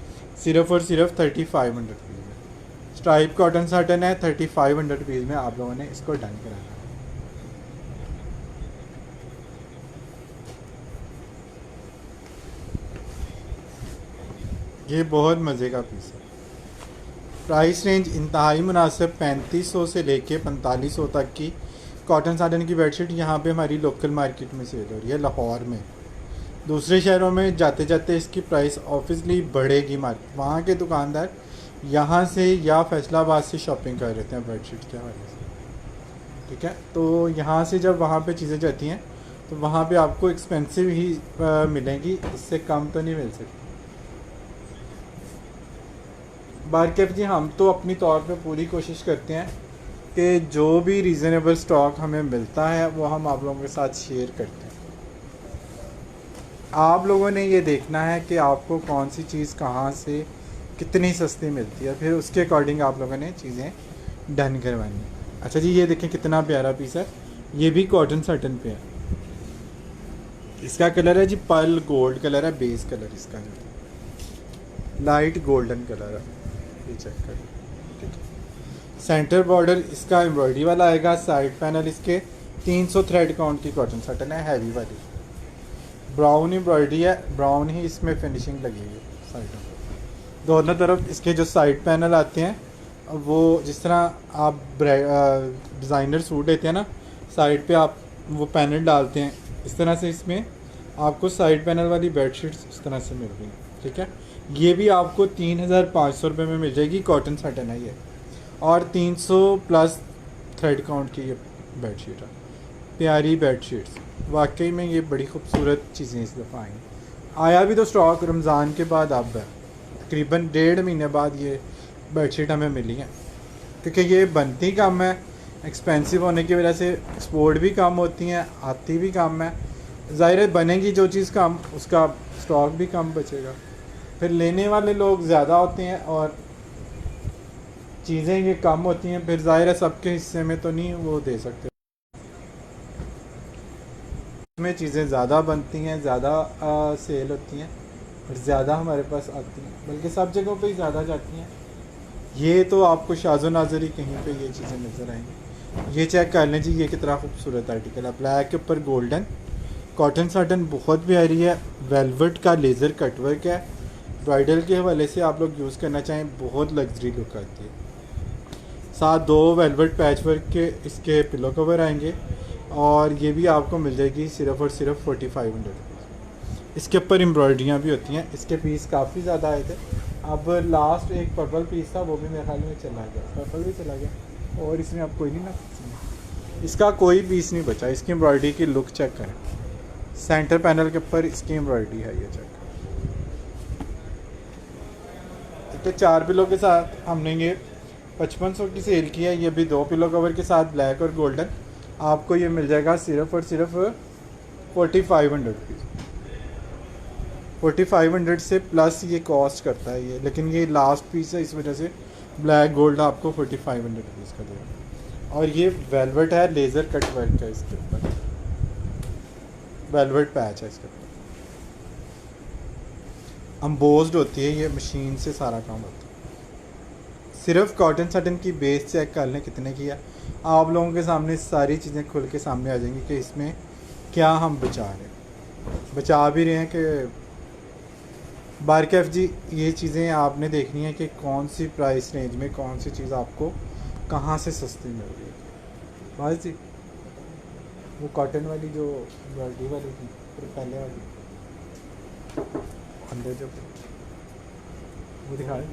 सिर्फ और सिर्फ 3500 रुपीज़ में। स्ट्राइप कॉटन साटन है, 3500 रुपीज़ में आप लोगों ने इसको डन कराना है। ये बहुत मज़े का पीस है। प्राइस रेंज इंतहाई मुनासिब, 3500 से लेके 4500 तक की कॉटन साटन की बेडशीट यहाँ पे हमारी लोकल मार्केट में सेल हो रही है लाहौर में। दूसरे शहरों में जाते जाते इसकी प्राइस ऑब्वियसली बढ़ेगी मार्केट, वहाँ के दुकानदार यहाँ से या फैसलाबाद से शॉपिंग कर रहे हैं बेडशीट के हवाले से, ठीक है। तो यहाँ से जब वहाँ पे चीज़ें जाती हैं तो वहाँ पे आपको एक्सपेंसिव ही मिलेंगी, इससे कम तो नहीं मिल सकती। बारकेफ जी, हम तो अपनी तौर पे पूरी कोशिश करते हैं कि जो भी रीज़नेबल स्टॉक हमें मिलता है वो हम आप लोगों के साथ शेयर करते हैं। आप लोगों ने ये देखना है कि आपको कौन सी चीज़ कहाँ से कितनी सस्ती मिलती है, फिर उसके अकॉर्डिंग आप लोगों ने चीज़ें डन करवानी है। अच्छा जी, ये देखें कितना प्यारा पीस है, ये भी कॉटन सटन पे है। इसका कलर है जी पर्ल गोल्ड कलर है, बेस कलर इसका है लाइट गोल्डन कलर है, ये चेक करें। ठीक है, सेंटर बॉर्डर इसका एम्ब्रॉयडरी वाला आएगा, साइड पैनल इसके 300 थ्रेड काउंट की कॉटन सटन है, हैवी वाली। ब्राउन एम्ब्रॉयडरी है, ब्राउन ही इसमें फिनिशिंग लगी हुई है साइडों पर। दोनों तरफ इसके जो साइड पैनल आते हैं, वो जिस तरह आप डिज़ाइनर सूट लेते हैं ना, साइड पे आप वो पैनल डालते हैं, इस तरह से इसमें आपको साइड पैनल वाली बेडशीट्स इस तरह से मिल रही हैं। ठीक है, ये भी आपको 3,500 रुपये में मिल जाएगी, कॉटन सटन है ये, और 300 प्लस थ्रेड काउंट की ये बेडशीट है। प्यारी बेडशीट्स, वाकई में ये बड़ी खूबसूरत चीज़ें इस दफ़ा आई। आया भी तो स्टॉक रमज़ान के बाद अब है, तकरीबन 1.5 महीने बाद ये बेडशीट हमें मिली हैं, क्योंकि ये बनती कम है, एक्सपेंसिव होने की वजह से एक्सपोर्ट भी कम होती हैं, आती भी कम है। ज़ाहिर है बनेगी जो चीज़ कम, उसका स्टॉक भी कम बचेगा, फिर लेने वाले लोग ज़्यादा होते हैं और चीज़ें ये कम होती हैं, फिर ज़ाहिर है सबके हिस्से में तो नहीं वो दे सकते। में चीज़ें ज़्यादा बनती हैं, ज़्यादा सेल होती हैं और ज़्यादा हमारे पास आती हैं, बल्कि सब जगहों पे ही ज़्यादा जाती हैं। ये तो आपको शाज़ो नाज़री कहीं पे ये चीज़ें नज़र आएंगी। ये चेक कर लें जी, ये कितना खूबसूरत आर्टिकल है, ब्लैक के ऊपर गोल्डन कॉटन सटन, बहुत प्यारी है, वेलवेट का लेज़र कटवर्क है। ब्राइडल के हवाले से आप लोग यूज़ करना चाहें, बहुत लग्जरी लुक आती है। साथ 2 वेलवेट पैच वर्क के इसके पिलो कवर आएंगे, और ये भी आपको मिल जाएगी सिर्फ़ और सिर्फ 4500 रुपीज़। इसके ऊपर एम्ब्रॉयडरियाँ भी होती हैं। इसके पीस काफ़ी ज़्यादा आए थे, अब लास्ट एक पर्पल पीस था, वो भी मेरे ख्याल में चला गया, पर्पल भी चला गया, और इसमें अब कोई नहीं ना, इसका कोई पीस नहीं बचा। इसकी एम्ब्रॉयडरी की लुक चेक करें, सेंटर पैनल के ऊपर इसकी एम्ब्रॉयडरी है, ये चेक। तो 4 पिलो के साथ हमने ये 5500 की सेल की है। ये भी 2 पिलो कवर के साथ ब्लैक और गोल्डन आपको ये मिल जाएगा सिर्फ़ और सिर्फ 4500 रुपीज़। 4500 से प्लस ये कॉस्ट करता है ये, लेकिन ये लास्ट पीस है, इस वजह से ब्लैक गोल्ड आपको 4500 रुपीज़ का देगा। और ये वेलवेट है, लेज़र कट वर्क है, इसके ऊपर वेलवेट पैच है, इसके ऊपर अम्बोज्ड होती है, ये मशीन से सारा काम होता है। सिर्फ कॉटन सटन की बेस चेक कर लें कितने की है, आप लोगों के सामने सारी चीज़ें खुल के सामने आ जाएंगी कि इसमें क्या हम बचा रहे हैं। बचा भी रहे हैं कि बारकैफ जी, ये चीज़ें आपने देखनी है कि कौन सी प्राइस रेंज में कौन सी चीज़ आपको कहाँ से सस्ती मिल रही है। बस जी, वो कॉटन वाली जो एम्ब्रॉयडरी वाली थी, फिर पहले वाली अंदर जो वो दिखा रहे,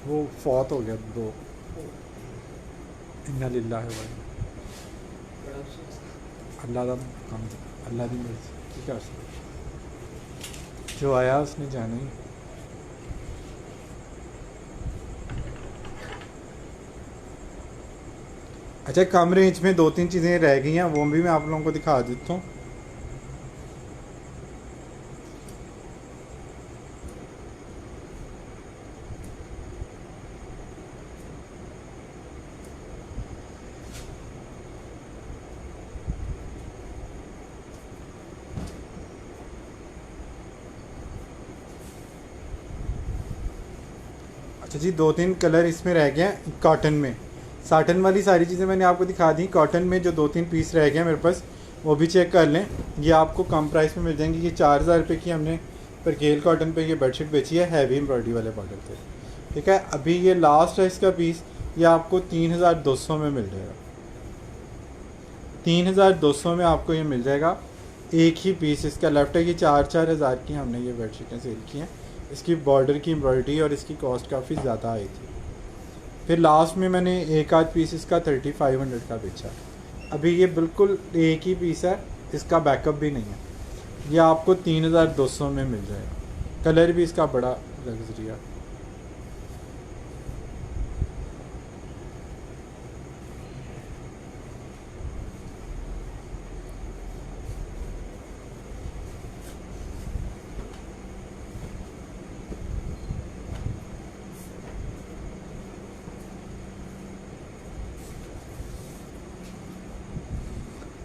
वो फौत हो गया, 2 इन्ना लिल्लाहि व इन्ना अल्लाह दा काम, अल्लाह दी मर्ज़ी की कर सकते, जो आया उसने जाना ही। अच्छा, कम रेंज में 2-3 चीज़ें रह गई हैं, वो भी मैं आप लोगों को दिखा देता हूँ। अच्छा जी, 2-3 कलर इसमें रह गए हैं कॉटन में। साटन वाली सारी चीज़ें मैंने आपको दिखा दी, कॉटन में जो 2-3 पीस रह गए हैं मेरे पास, वो भी चेक कर लें। ये आपको कम प्राइस में मिल जाएंगी। ये 4000 रुपये की हमने परकेल कॉटन पे ये बेडशीट बेची है, हैवी एम्ब्रॉयडरी वाले बॉर्डर पे। ठीक है, अभी ये लास्ट है इसका पीस, ये आपको 3200 में मिल जाएगा। 3200 में आपको ये मिल जाएगा, एक ही पीस इसका लेफ्ट है। ये 4-4 हज़ार की हमने ये बेडशीटें सेल की हैं। इसकी बॉर्डर की एम्ब्रॉयडरी और इसकी कॉस्ट काफ़ी ज़्यादा आई थी। फिर लास्ट में मैंने एक आध पीस इसका 3500 का बेचा। अभी ये बिल्कुल एक ही पीस है, इसका बैकअप भी नहीं है। ये आपको 3200 में मिल जाएगा। कलर भी इसका बड़ा लग्जरी है।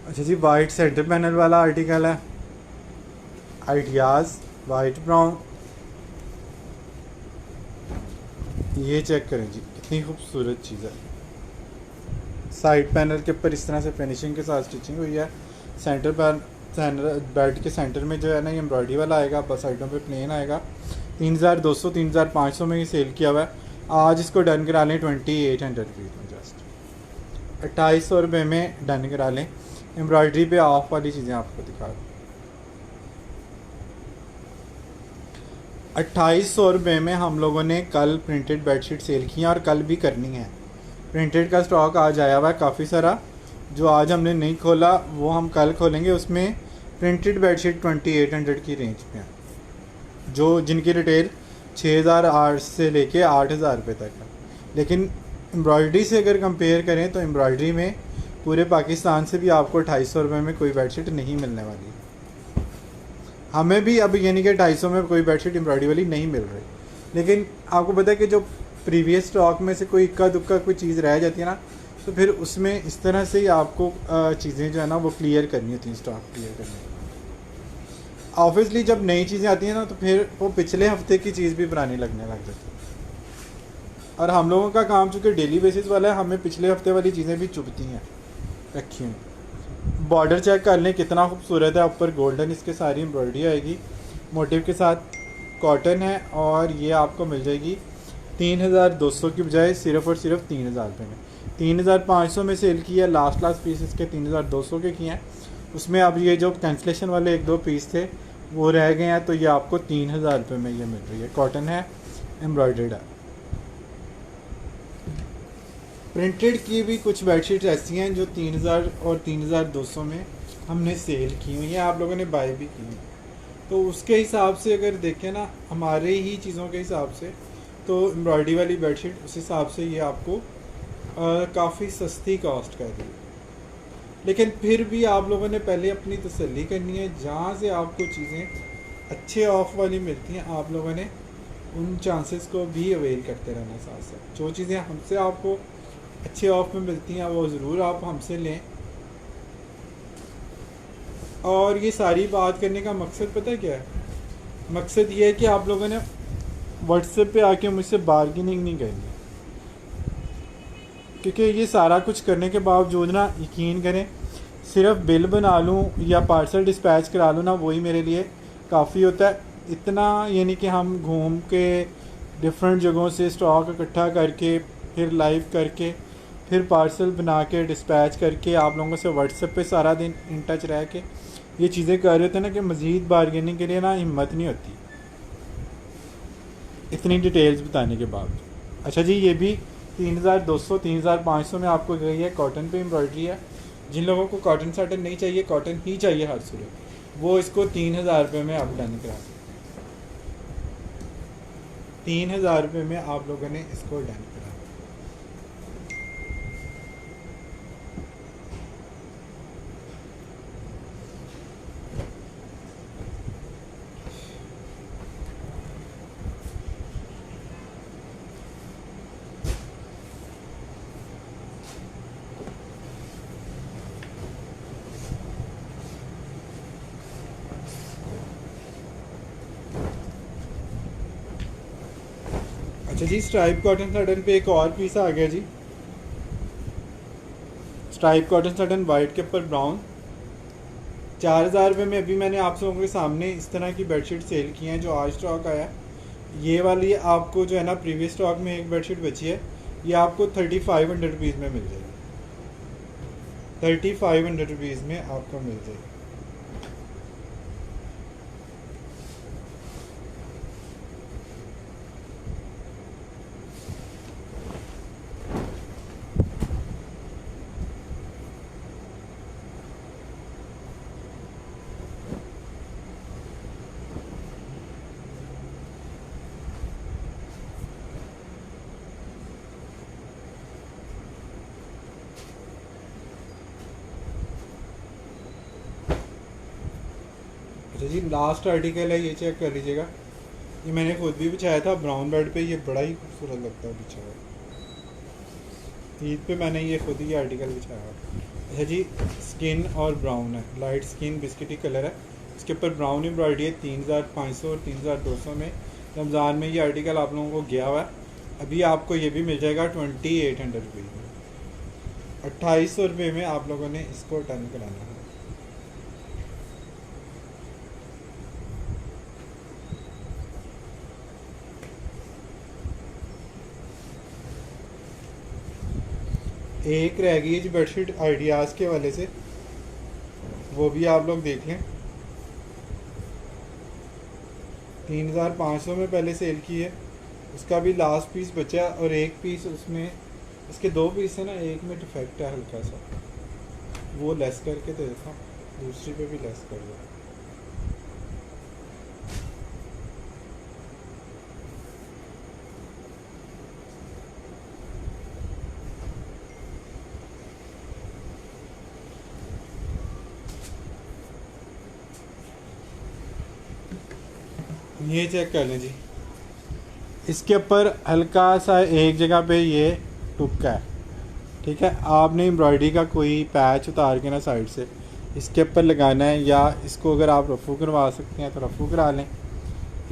अच्छा जी, वाइट सेंटर पैनल वाला आर्टिकल है, आइडियाज़ वाइट ब्राउन। ये चेक करें जी, कितनी खूबसूरत चीज़ है। साइड पैनल के ऊपर इस तरह से फिनिशिंग के साथ स्टिचिंग हुई है। सेंटर बेल्ट के सेंटर में जो है ना ये एम्ब्रॉयडरी वाला आएगा, बस साइडों पे प्लेन आएगा। 3200 3500 में ये सेल किया हुआ है। आज इसको डन करा लें 2800 रुपीज़ में, जस्ट 2800 रुपये में डन करा लें। एम्ब्रॉयडरी पे ऑफ वाली चीज़ें आपको दिखा दूँ, 2800 रुपये में हम लोगों ने कल प्रिंटेड बेडशीट सेल की हैं और कल भी करनी है। प्रिंटेड का स्टॉक आज आया हुआ है काफ़ी सारा, जो आज हमने नहीं खोला वो हम कल खोलेंगे। उसमें प्रिंटेड बेडशीट 2800 की रेंज में है, जो जिनकी रिटेल 6008 से लेके 8000 रुपये तक है। लेकिन एम्ब्रॉयडरी से अगर कंपेयर करें तो एम्ब्रॉयडरी में पूरे पाकिस्तान से भी आपको 2800 रुपये में कोई बेडशीट नहीं मिलने वाली। हमें भी अब यानी कि 250 में कोई बेडशीट एम्ब्रॉयडरी वाली नहीं मिल रही। लेकिन आपको पता है कि जो प्रीवियस स्टॉक में से कोई इक्का दुक्का कोई चीज़ रह जाती है ना, तो फिर उसमें इस तरह से ही आपको चीज़ें जो है ना वो क्लियर करनी होती हैं, स्टॉक क्लियर करनी। ऑब्वियसली जब नई चीज़ें आती हैं ना तो फिर वो पिछले हफ्ते की चीज़ भी पुरानी लगने लग जाती है। और हम लोगों का काम चूँकि डेली बेसिस वाला है, हमें पिछले हफ्ते वाली चीज़ें भी चुभती हैं रखी हुई। बॉर्डर चेक कर लें कितना खूबसूरत है, ऊपर गोल्डन इसके सारी एम्ब्रॉयडरी आएगी मोटिव के साथ। कॉटन है और ये आपको मिल जाएगी 3200 की बजाय सिर्फ और सिर्फ 3000 रुपये में। 3500 में सेल की है, लास्ट पीस इसके 3200 के किए हैं। उसमें अब ये जो कैंसलेशन वाले 1-2 पीस थे वो रह गए हैं, तो ये आपको 3000 रुपये में ये मिल रही है। कॉटन है, एम्ब्रॉयडर्ड है। प्रिंटेड की भी कुछ बेडशीट्स ऐसी हैं जो 3000 और 3200 में हमने सेल की हुई हैं, आप लोगों ने बाय भी की हैं। तो उसके हिसाब से अगर देखें ना, हमारे ही चीज़ों के हिसाब से, तो एम्ब्रॉयडरी वाली बेडशीट उस हिसाब से ये आपको काफ़ी सस्ती कॉस्ट कर रही है। लेकिन फिर भी आप लोगों ने पहले अपनी तसल्ली करनी है। जहाँ से आपको चीज़ें अच्छे ऑफ वाली मिलती हैं, आप लोगों ने उन चांसेस को भी अवेल करते रहना साथ साथ। जो चीज़ें हमसे आपको अच्छे ऑफ में मिलती हैं वो ज़रूर आप हमसे लें। और ये सारी बात करने का मकसद पता है क्या है? मकसद ये है कि आप लोगों ने व्हाट्सएप पे आके मुझसे बार्गेनिंग नहीं करनी, क्योंकि ये सारा कुछ करने के बावजूद ना, यकीन करें, सिर्फ बिल बना लूँ या पार्सल डिस्पैच करा लूँ ना, वही मेरे लिए काफ़ी होता है। इतना यानी कि हम घूम के डिफरेंट जगहों से स्टॉक इकट्ठा करके, फिर लाइव करके, फिर पार्सल बना के डिस्पैच करके, आप लोगों से व्हाट्सएप पे सारा दिन इन टच रह के ये चीज़ें कर रहे थे ना, कि मज़ीद बार्गेनिंग के लिए ना हिम्मत नहीं होती इतनी डिटेल्स बताने के बाद। अच्छा जी, ये भी 3200 3500 में आपको गई है। कॉटन पे एम्ब्रॉयडरी है। जिन लोगों को कॉटन साटन नहीं चाहिए, कॉटन ही चाहिए हर सूरत, वो इसको 3000 रुपये में आप डन करा सकते। 3000 रुपये में आप लोगों ने इसको डन करा। अच्छा जी, स्ट्राइप कॉटन साटन पे एक और पीस आ गया जी। स्ट्राइप कॉटन साटन वाइट के ऊपर ब्राउन, 4000 रुपये में अभी मैंने आप लोगों के सामने इस तरह की बेडशीट सेल की हैं जो आज स्टॉक आया। ये वाली आपको जो है ना, प्रीवियस स्टॉक में एक बेडशीट बची है, ये आपको 3500 रुपीज़ में मिल जाएगी। 3500 रुपीज़ में आपको मिल जाएगी। अच्छा जी, लास्ट आर्टिकल है, ये चेक कर लीजिएगा। ये मैंने खुद भी बिछाया था ब्राउन बेड पे, ये बड़ा ही खूबसूरत लगता है बिछा हुआ। ईद पे मैंने ये खुद ही आर्टिकल बिछाया हुआ। अच्छा जी, स्किन और ब्राउन है, लाइट स्किन बिस्किटी कलर है, इसके ऊपर ब्राउन एम्ब्रॉयडरी है 3500 और 3200 में। रमज़ान में ये आर्टिकल आप लोगों को गया हुआ है। अभी आपको ये भी मिल जाएगा 2800 रुपये में। 2800 रुपये में आप लोगों ने इसको टर्न कराना है। एक रह गई है जी बेडशीट आइडियाज़ के वाले से, वो भी आप लोग देख लें। 3500 में पहले सेल की है, उसका भी लास्ट पीस बचा है और एक पीस उसमें, इसके 2 पीस है ना, एक में डिफेक्ट है हल्का सा, वो लेस करके दे देता हूँ, दूसरी पे भी लेस कर दो। ये चेक कर लें जी, इसके ऊपर हल्का सा एक जगह पे ये टुक्का है, ठीक है। आपने एम्ब्रॉयडरी का कोई पैच उतार के ना साइड से इसके ऊपर लगाना है, या इसको अगर आप रफू करवा सकते हैं तो रफू करा लें,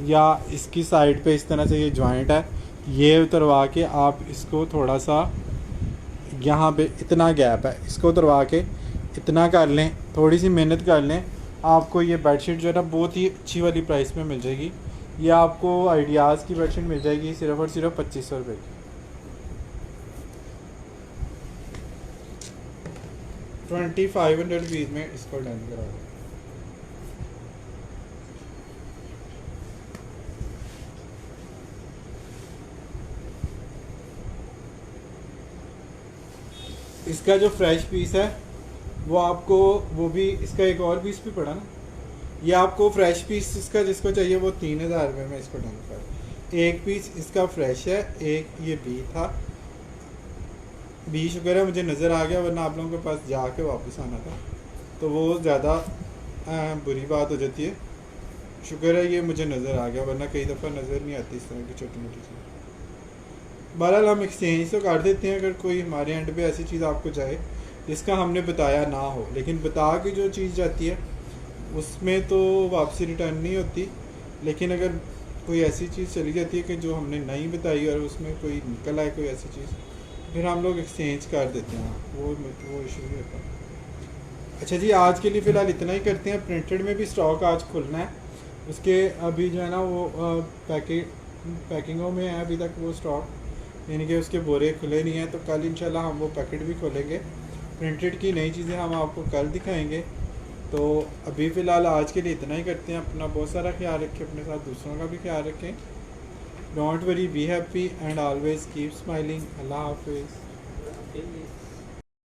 या इसकी साइड पे इस तरह से ये जॉइंट है, ये उतरवा के आप इसको थोड़ा सा, यहाँ पे इतना गैप है, इसको उतरवा के इतना कर लें, थोड़ी सी मेहनत कर लें, आपको ये बेडशीट जो है ना बहुत ही अच्छी वाली प्राइस में मिल जाएगी। ये आपको आइडियाज़ की बेडशीट मिल जाएगी सिर्फ और सिर्फ 2500 रुपये की। 2500 रुपीज़ में इसको डन करा दो। इसका जो फ्रेश पीस है वो आपको, वो भी इसका एक और पीस भी पड़ा ना, ये आपको फ्रेश पीस इसका जिसको चाहिए वो 3000 रुपये में इसको डन कर। एक पीस इसका फ्रेश है, एक ये बी था, बी शुक्र है मुझे नज़र आ गया, वरना आप लोगों के पास जाके वापस आना था तो वो ज़्यादा बुरी बात हो जाती है। शुक्र है ये मुझे नज़र आ गया, वरना कई दफ़ा नज़र नहीं आती इस तरह की छोटी मोटी चीज़। बहरहाल हम एक्सचेंज तो कर देते हैं अगर कोई हमारे एंड पे ऐसी चीज़ आपको जाए जिसका हमने बताया ना हो, लेकिन बता के जो चीज़ जाती है उसमें तो वापसी रिटर्न नहीं होती। लेकिन अगर कोई ऐसी चीज़ चली जाती है कि जो हमने नहीं बताई और उसमें कोई निकल आए कोई ऐसी चीज़, फिर हम लोग एक्सचेंज कर देते हैं, वो इशू नहीं होता। अच्छा जी, आज के लिए फ़िलहाल इतना ही करते हैं। प्रिंटेड में भी स्टॉक आज खुलना है, उसके अभी जो है ना वो पैकिंगों में है अभी तक वो स्टॉक, यानी कि उसके बोरे खुले नहीं हैं, तो कल इंशाल्लाह हम वो पैकेट भी खोलेंगे। प्रिंटेड की नई चीज़ें हम आपको कल दिखाएंगे। तो अभी फ़िलहाल आज के लिए इतना ही करते हैं। अपना बहुत सारा ख्याल रखें, अपने साथ दूसरों का भी ख्याल रखें। Don't worry, be happy and always keep smiling. Allah हाफिज़।